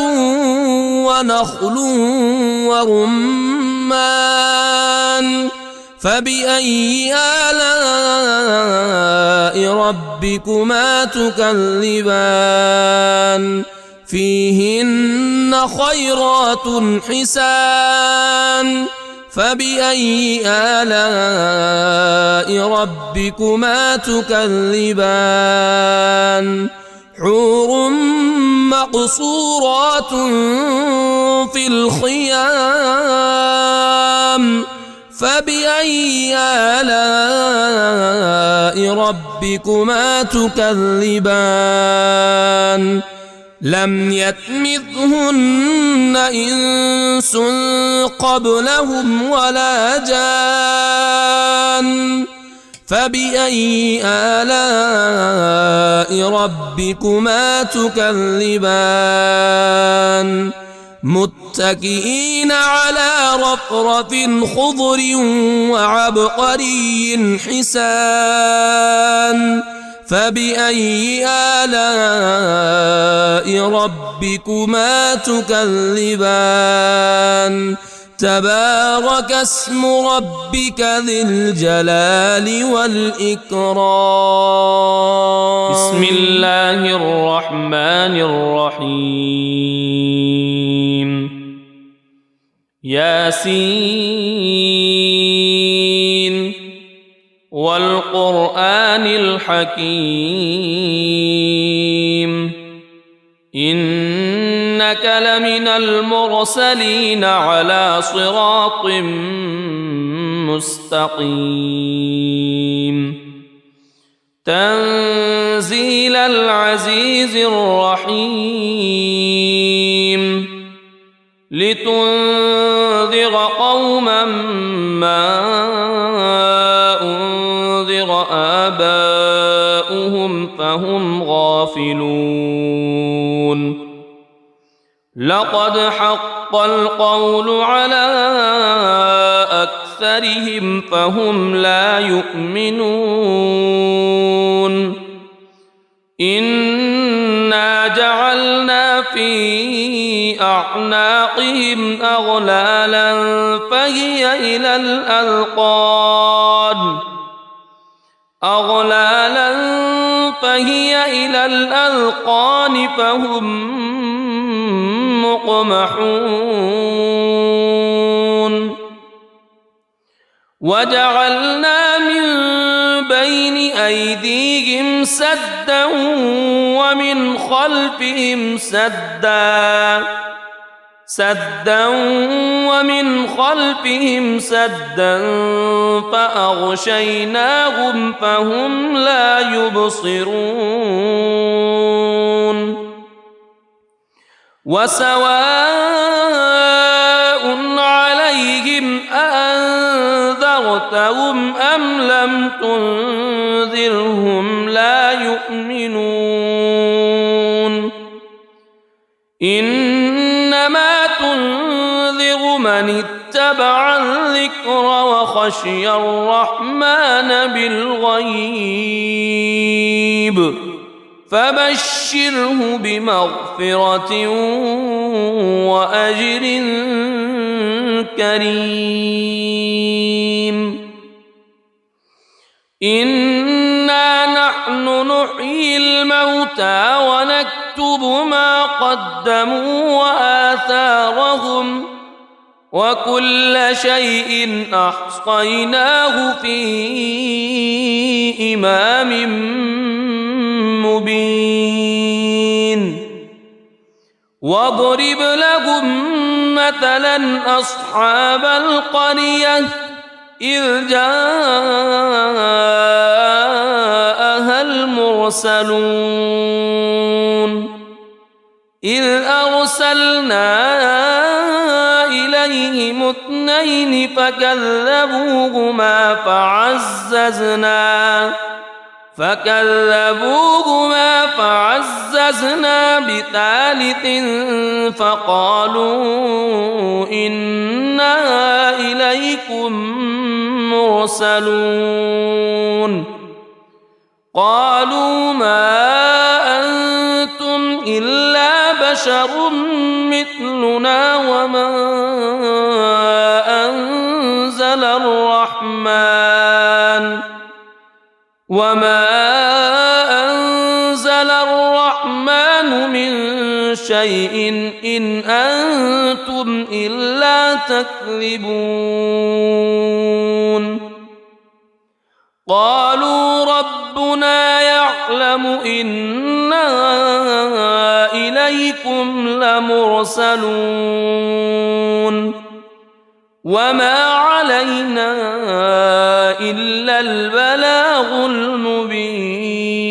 ونخل ورمان فبأي آلاء ربكما تكذبان فيهن خيرات حسان فبأي آلاء ربكما تكذبان حور مقصورات في الخيام فبأي آلاء ربكما تكذبان لم يطمثهن إنس قبلهم ولا جان فبأي آلاء ربكما تكذبان متكئين على رفرف خضر وعبقري حسان فبأي آلاء ربكما تكذبان تبارك اسم ربك ذي الجلال والإكرام بسم الله الرحمن الرحيم ياسين والقرآن الحكيم إنك لمن المرسلين على صراط مستقيم تنزيل العزيز الرحيم لتنذر قوما ما أنذر آباؤهم فهم غافلون لقد حق القول على أكثرهم فهم لا يؤمنون إنا جعلنا في أعناقهم أغلالا فهي إلى الأذقان فهم مقمحون وجعلنا من بين أيديهم سدا ومن خلفهم سدا فأغشيناهم فهم لا يبصرون وسواء عليهم أأنذرتهم أم لم تنذرهم لا يؤمنون إنما تنذر من اتبع الذكر وخشي الرحمن بالغيب فبشره بمغفرة وأجر كريم إنا نحن نحيي الموتى ونكتب ما قدموا وآثارهم وكل شيء أحصيناه في إمام مبين واضرب لهم مثلا أصحاب القرية إذ جاءها المرسلون إذ أرسلنا إليهم اثنين فكذبوهما فعززنا بثالث فقالوا إنا إليكم مرسلون قالوا ما أنتم إلا بشر مثلنا وما أنزل الرحمن من شيء إن أنتم إلا تكذبون قالوا ربنا يعلم إنا إليكم لمرسلون وما علينا إلا البلاغ المبين.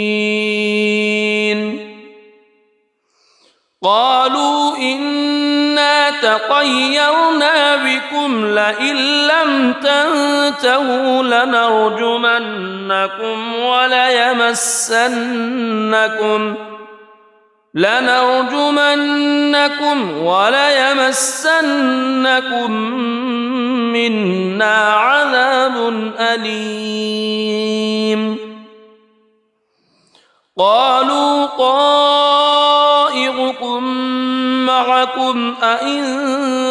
قالوا إنا تطيرنا بكم لئن لم تنتهوا لنرجمنكم وليمسنكم منا عذاب أليم. قالوا طائركم معكم أئن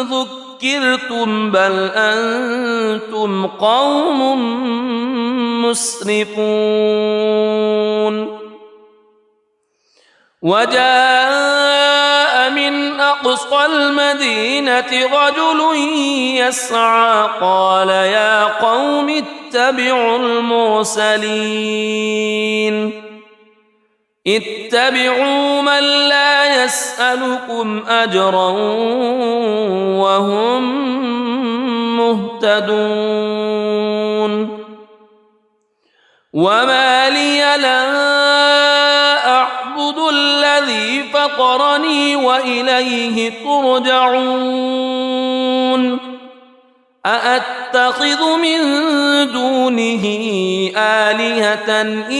ذكرتم بل أنتم قوم مسرفون. وجاء من أقصى المدينة رجل يسعى قال يا قوم اتبعوا المرسلين اتبعوا من لا يسألكم أجرا وهم مهتدون. وما لي لا أعبد الذي فطرني وإليه ترجعون. أأتخذ من دونه آلهة إن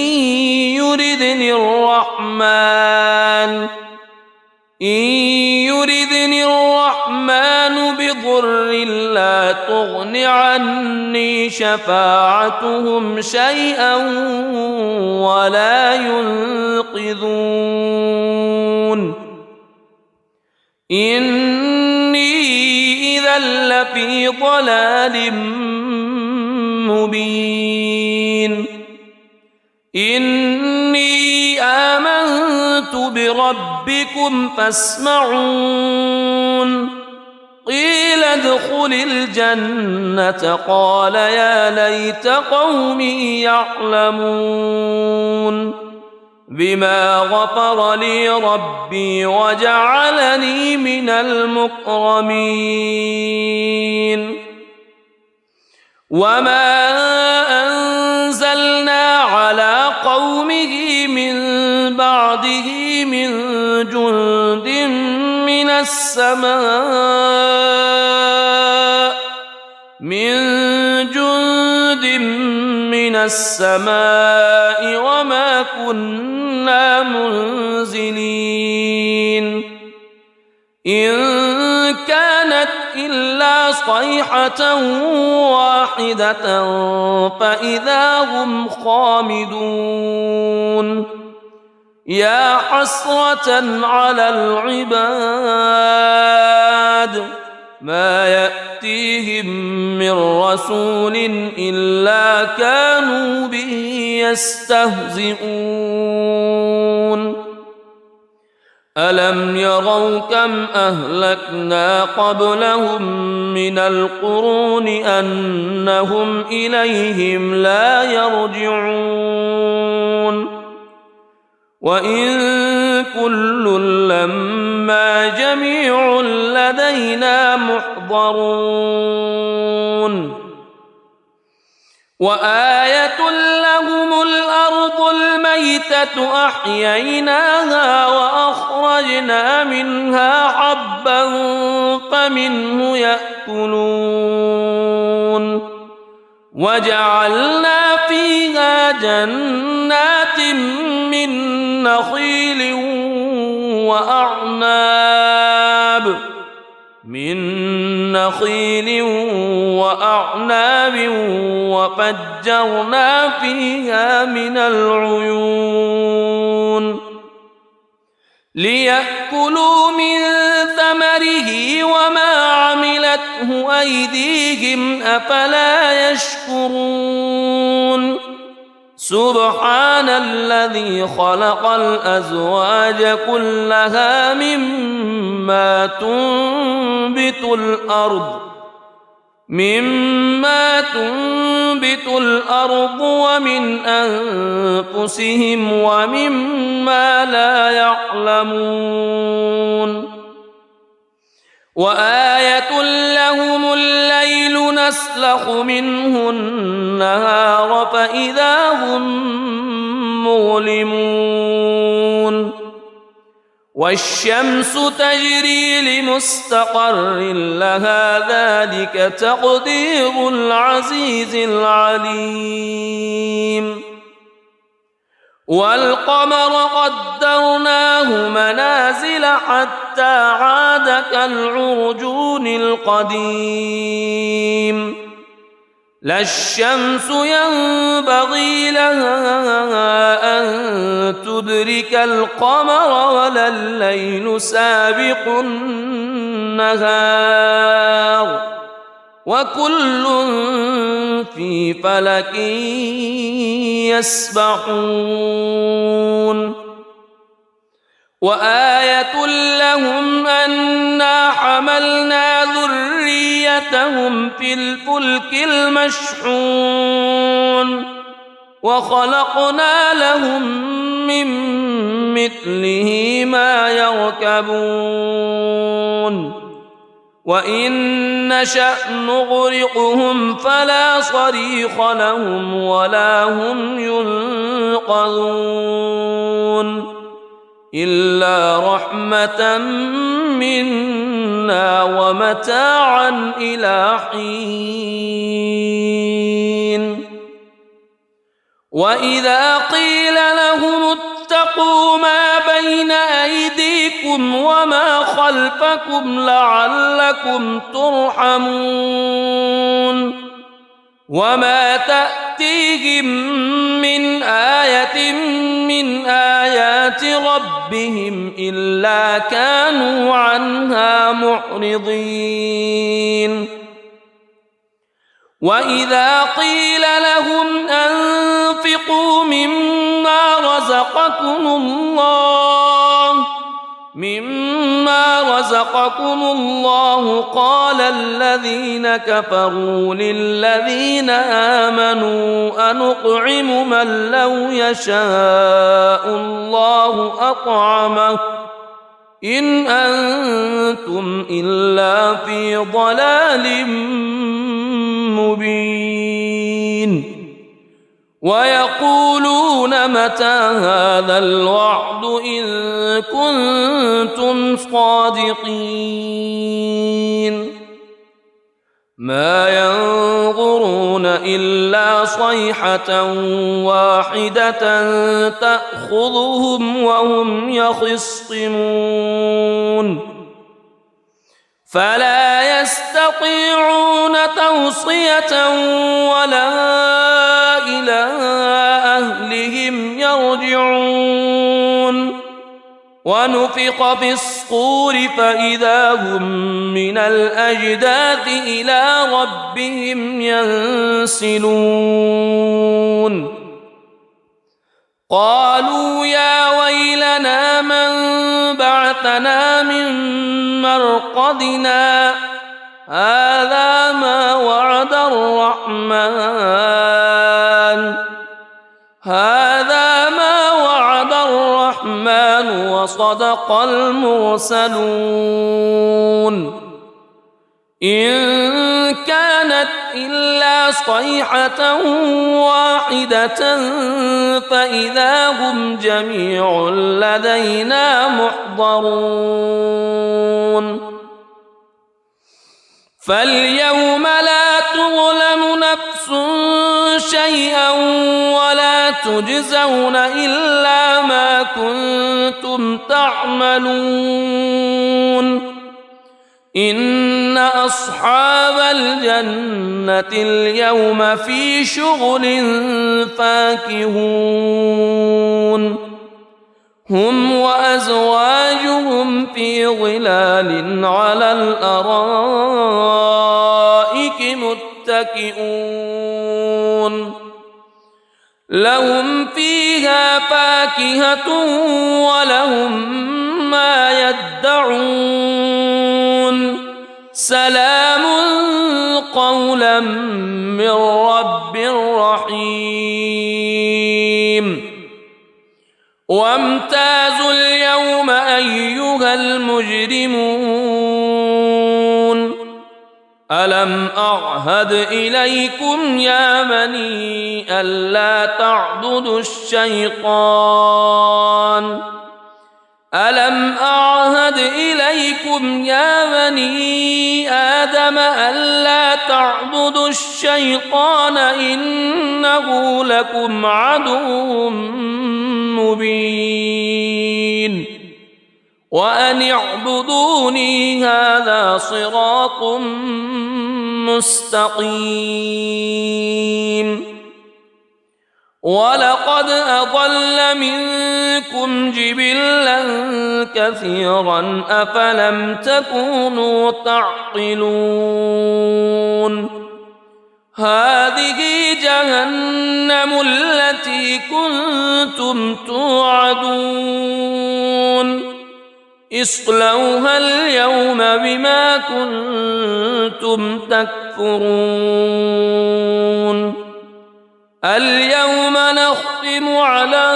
يردني الرحمن بضر لا تغن عني شفاعتهم شيئا ولا ينقذون. إني إذا لفي ضلال مبين. إني آمنت بربكم فاسمعون. قيل ادخل الجنة قال يا ليت قومي يعلمون بما غفر لي ربي وجعلني من المكرمين. وما أنزلنا على قومه من بعده من جند من السماء وما كنا منزلين. إن كانت إلا صيحة واحدة فإذا هم خامدون. يا حسرة على العباد ما يأتيهم من رسول إلا كانوا به يستهزئون. ألم يروا كم أهلكنا قبلهم من القرون أنهم إليهم لا يرجعون. وإن كل لما جميع لدينا محضرون. وآية لهم الأرض الميتة أحييناها وأخرجنا منها حبا فمنه يأكلون. وجعلنا فيها جنات من نخيل وأعناب وفجرنا فيها من العيون ليأكلوا من ثمره وما عملته أيديهم أفلا يشكرون. سبحان الذي خلق الأزواج كلها مما تنبت الأرض ومن أنفسهم ومما لا يعلمون. وآية لهم الليل يسلخ منه النهار فإذا هم مظلمون والشمس تجري لمستقر لها ذلك تقدير العزيز العليم والقمر قدرناه منازل حتى عاد كالعرجون القديم لا الشمس ينبغي لها أن تدرك القمر ولا الليل سابق النهار وكل في فلك يسبحون وآية لهم أنا حملنا ذريتهم في الفلك المشحون وخلقنا لهم من مثله ما يركبون وإن نشأ نغرقهم فلا صريخ لهم ولا هم ينقذون إلا رحمة منا ومتاعا إلى حين وإذا قيل لهم اتقوا ما بين أيديكم وما خلفكم لعلكم ترحمون وما تأتيهم من آية من آيات ربهم إلا كانوا عنها معرضين وإذا قيل لهم أنفقوا مما رزقكم الله قال الذين كفروا للذين آمنوا أنطعم من لو يشاء الله أطعمه إن أنتم إلا في ضلال مبين ويقولون متى هذا الوعد إن كنتم صادقين ما ينظرون إلا صيحة واحدة تأخذهم وهم يخصمون فلا يستطيعون توصية ولا إلى أهلهم يرجعون ونفخ في الصور فإذا هم من الأجداث إلى ربهم ينسلون قالوا يا ويلنا من بعثنا من مرقدنا هذا ما وعد الرحمن وصدق المرسلون إن كانت إلا صيحة واحدة فإذا هم جميع لدينا محضرون فاليوم لا تظلم نفس شيئا ولا تجزون إلا ما كنتم تعملون إن أصحاب الجنة اليوم في شغل فاكهون هم وأزواجهم في ظلال على الأرائك متكئون لهم فيها فاكهة ولهم ما يدعون سلام قولا من رب رحيم وامتازوا اليوم أيها المجرمون ألم أعهد إليكم يا بني ألا تعبدوا الشيطان ألم أعهد إليكم يا بني آدم ألا تعبدوا الشيطان إنه لكم عدو مبين وأن اعبدوني هذا صراط مستقيم ولقد أضل منكم جبلا كثيرا أفلم تكونوا تعقلون هذه جهنم التي كنتم توعدون اصلوها اليوم بما كنتم تكفرون اليوم نختم على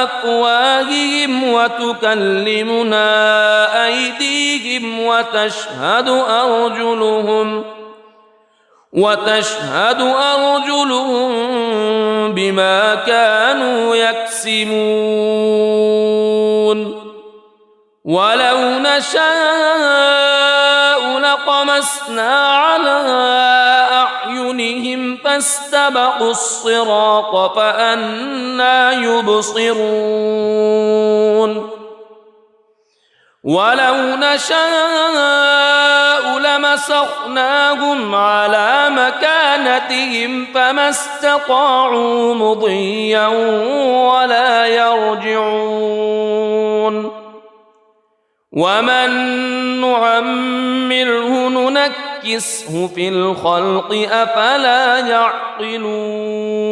أفواههم وتكلمنا أيديهم وتشهد أرجلهم بما كانوا يكسبون ولو نشاء لطمسنا على أعينهم فاستبقوا الصراط فأنى يبصرون ولو نشاء لمسخناهم على مكانتهم فما استطاعوا مضيا ولا يرجعون ومن نعمره ننكسه في الخلق أفلا يعقلون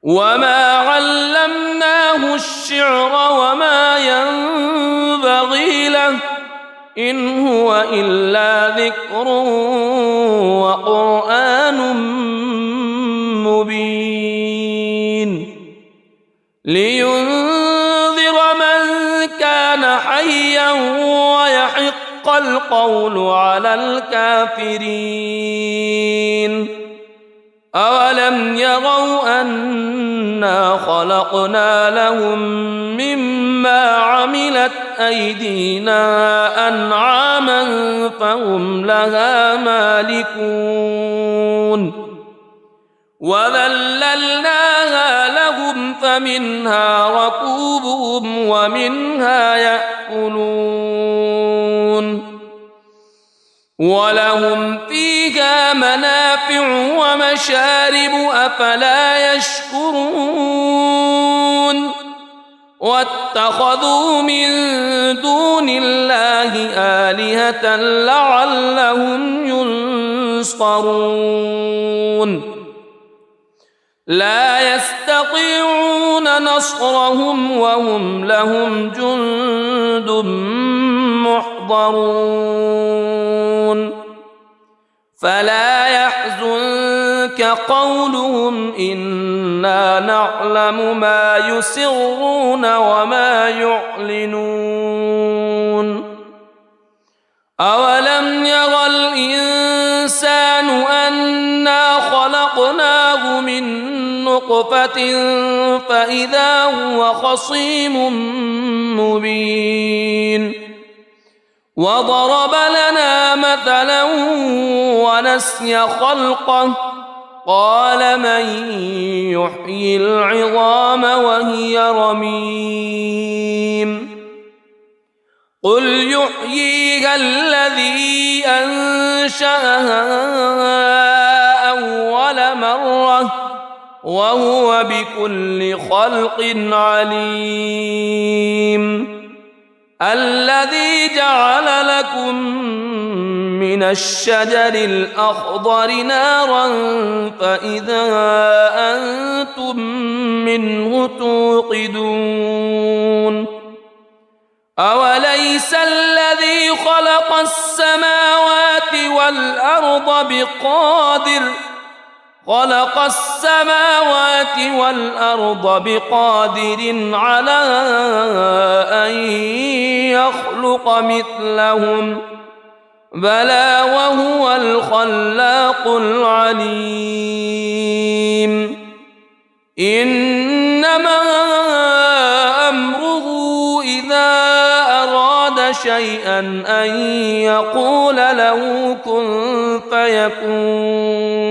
وما علمناه الشعر وما ينبغي له إن هو إلا ذكر وقرآن مبين لينذر من كان حيا ويحق القول على الكافرين أولم يروا أنا خلقنا لهم مما عملت أيدينا أنعاما فهم لها مالكون وذللناها لهم فمنها ركوبهم ومنها يأكلون ولهم فيها منافع ومشارب أفلا يشكرون واتخذوا من دون الله آلهة لعلهم ينصرون لا يستطيعون نصرهم وهم لهم جند محضرون فلا يحزنك قولهم إنا نعلم ما يسرون وما يعلنون أولم ير الإنسان أنا خلقناه من نطفة فإذا هو خصيم مبين وضرب لنا مثلا ونسي خلقه قال من يحيي العظام وهي رميم قل يحييها الذي أنشأها أول مرة وهو بكل خلق عليم الذي جعل لكم من الشجر الأخضر نارا فإذا أنتم منه توقدون أوليس الذي خلق السماوات والأرض خلق السماوات والأرض بقادر على أن يخلق مثلهم بلى وهو الخلاق العليم إنما أمره إذا أراد شيئا أن يقول له كن فيكون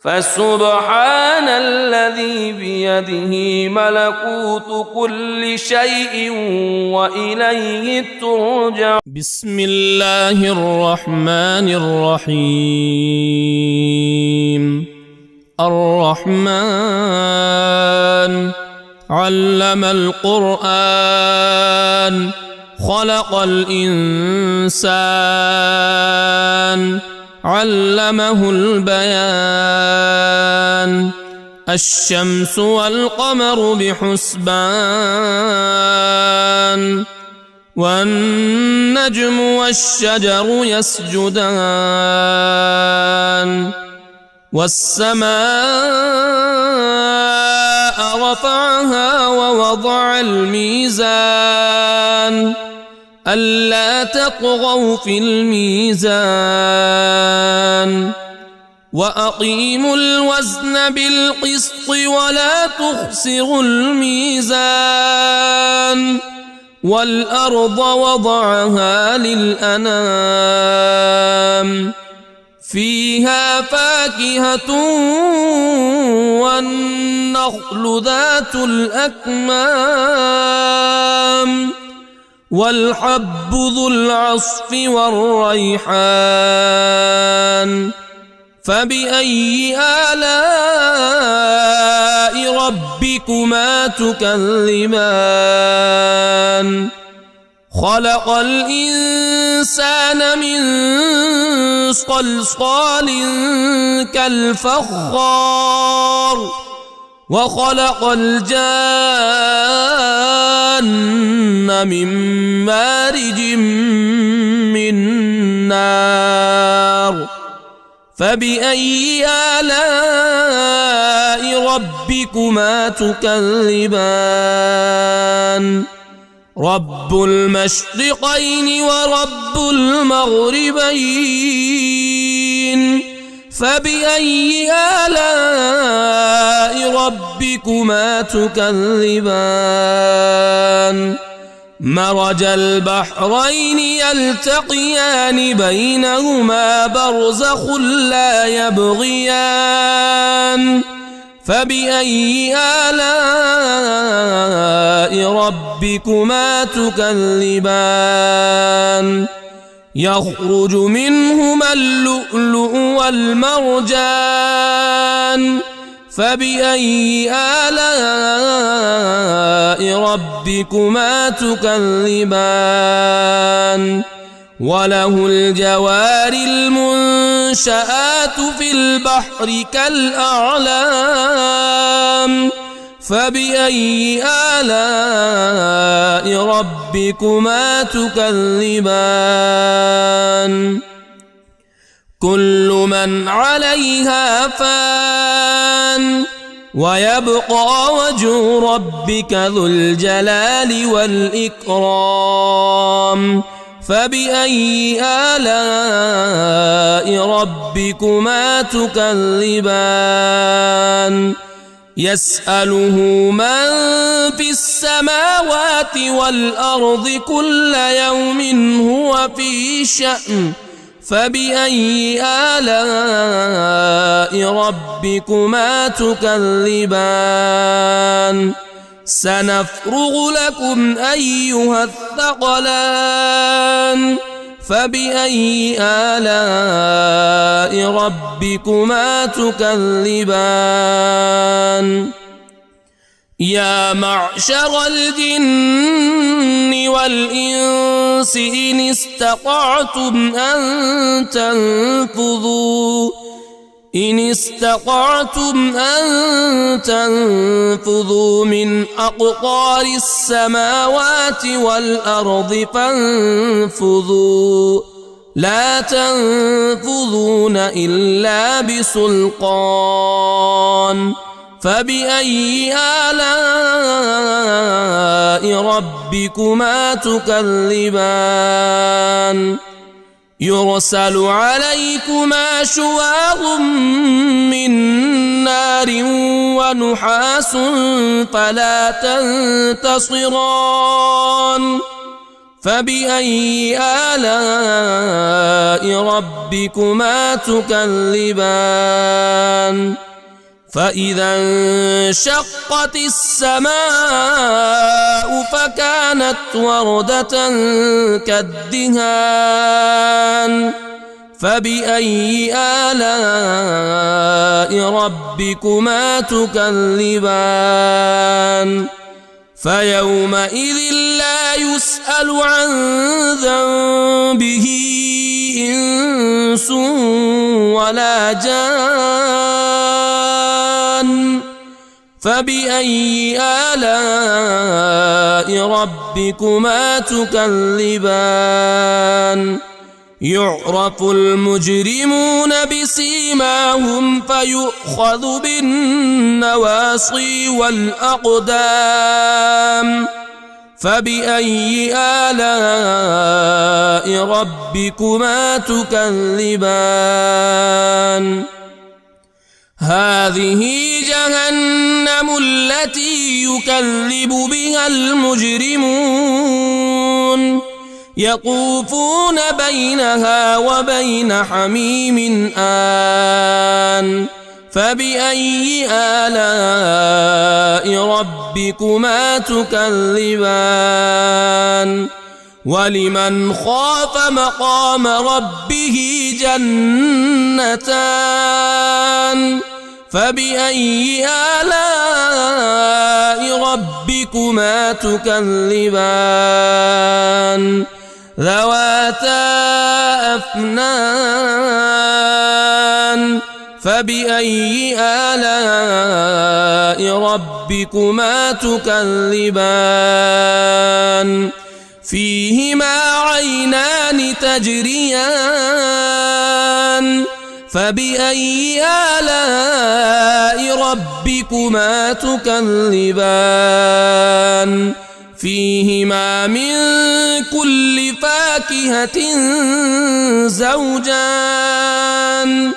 فسبحان الذي بيده ملكوت كل شيء وإليه ترجع. بسم الله الرحمن الرحيم. الرحمن علم القرآن خلق الإنسان علمه البيان الشمس والقمر بحسبان والنجم والشجر يسجدان والسماء رفعها ووضع الميزان ألا تطغوا في الميزان وأقيموا الوزن بالقسط ولا تخسروا الميزان والأرض وضعها للأنام فيها فاكهة والنخل ذات الأكمام والحب ذو العصف والريحان فبأي آلاء ربكما تكذبان خلق الإنسان من صلصال كالفخار وخلق الجان من مارج من نار فبأي آلاء ربكما تكذبان رب المشرقين ورب المغربين فبأي آلاء ربكما تكذبان مرج البحرين يلتقيان بينهما برزخ لا يبغيان فبأي آلاء ربكما تكذبان يخرج منهما اللؤلؤ والمرجان فبأي آلاء ربكما تكذبان وله الجوار المنشآت في البحر كالأعلام فبأي آلاء ربكما تكذبان كل من عليها فان ويبقى وجه ربك ذو الجلال والإكرام فبأي آلاء ربكما تكذبان يسأله من في السماوات والأرض كل يوم هو في شأن فبأي آلاء ربكما تكذبان سنفرغ لكم أيها الثقلان فبأي آلاء ربكما تكذبان يا معشر الجن والإنس إن استطعتم أن تنفذوا من أقطار السماوات والأرض فانفذوا لا تنفذون إلا بسلطان فبأي آلاء ربكما تكذبان يرسل عليكما شواظ من نار ونحاس فلا تنتصران فبأي آلاء ربكما تكذبان فإذا انشقت السماء فكانت وردة كالدهان فبأي آلاء ربكما تكذبان فيومئذ لا يسأل عن ذنبه إنس ولا جان فبأي آلاء ربكما تكذبان يعرف المجرمون بسيماهم فيؤخذ بالنواصي والأقدام فبأي آلاء ربكما تكذبان هذه جهنم التي يكذب بها المجرمون يطوفون بينها وبين حميم آن فبأي آلاء ربكما تكذبان ولمن خاف مقام ربه جنتان فبأي آلاء ربكما تكذبان ذواتا أفنان فبأي آلاء ربكما تكذبان فيهما عينان تجريان فبأي آلاء ربكما تكذبان فيهما من كل فاكهة زوجان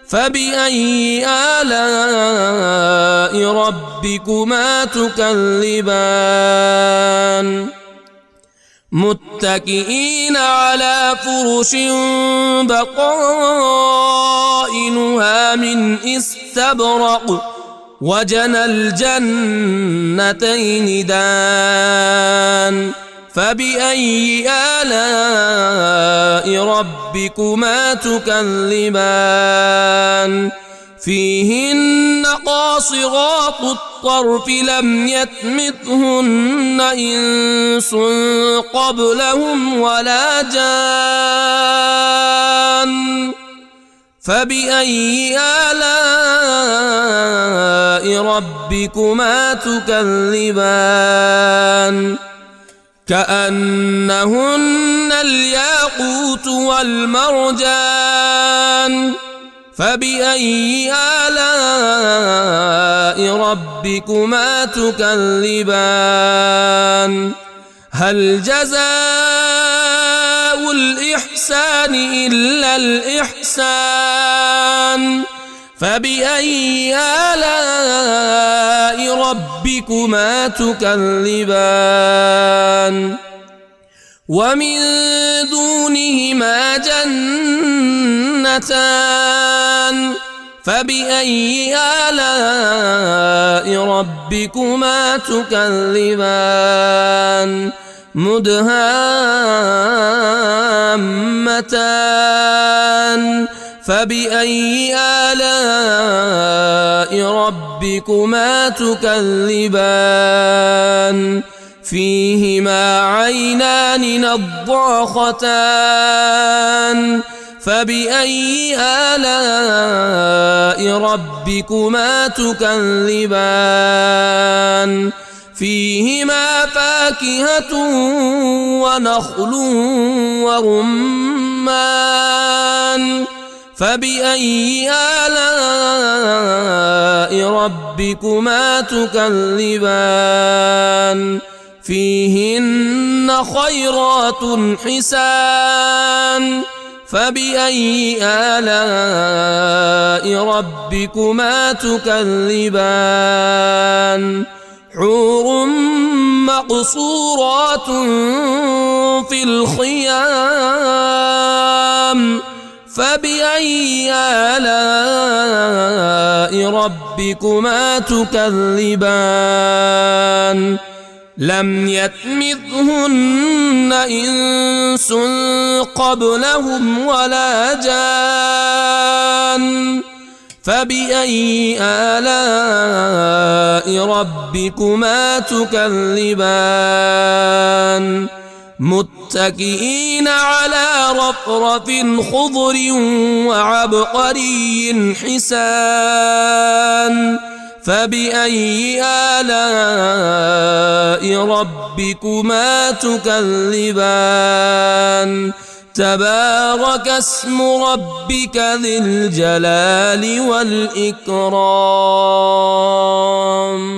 فبأي آلاء ربكما تكذبان متكئين على فرش بطائنها من استبرق وجنى الجنتين دان فبأي آلاء ربكما تكذبان فيهن قاصرات الطرف لم يطمثهن إنس قبلهم ولا جان فبأي آلاء ربكما تكذبان كأنهن الياقوت والمرجان فبأي آلاء ربكما تكذبان هل جزاء الإحسان إلا الإحسان فبأي آلاء ربكما تكذبان ومن دونهما جنتان فبأي آلاء ربكما تكذبان مدهامتان فبأي آلاء ربكما تكذبان فيهما عينان نضاختان فبأي آلاء ربكما تكذبان فيهما فاكهة ونخل ورمان رمان فبأي آلاء ربكما تكذبان فيهن خيرات حسان فبأي آلاء ربكما تكذبان حور مقصورات في الخيام فبأي آلاء ربكما تكذبان لم يطمثهن إنس قبلهم ولا جان فبأي آلاء ربكما تكذبان متكئين على رفرف خضر وعبقري حسان فبأي آلاء ربكما تكذبان تبارك اسم ربك ذي الجلال والإكرام.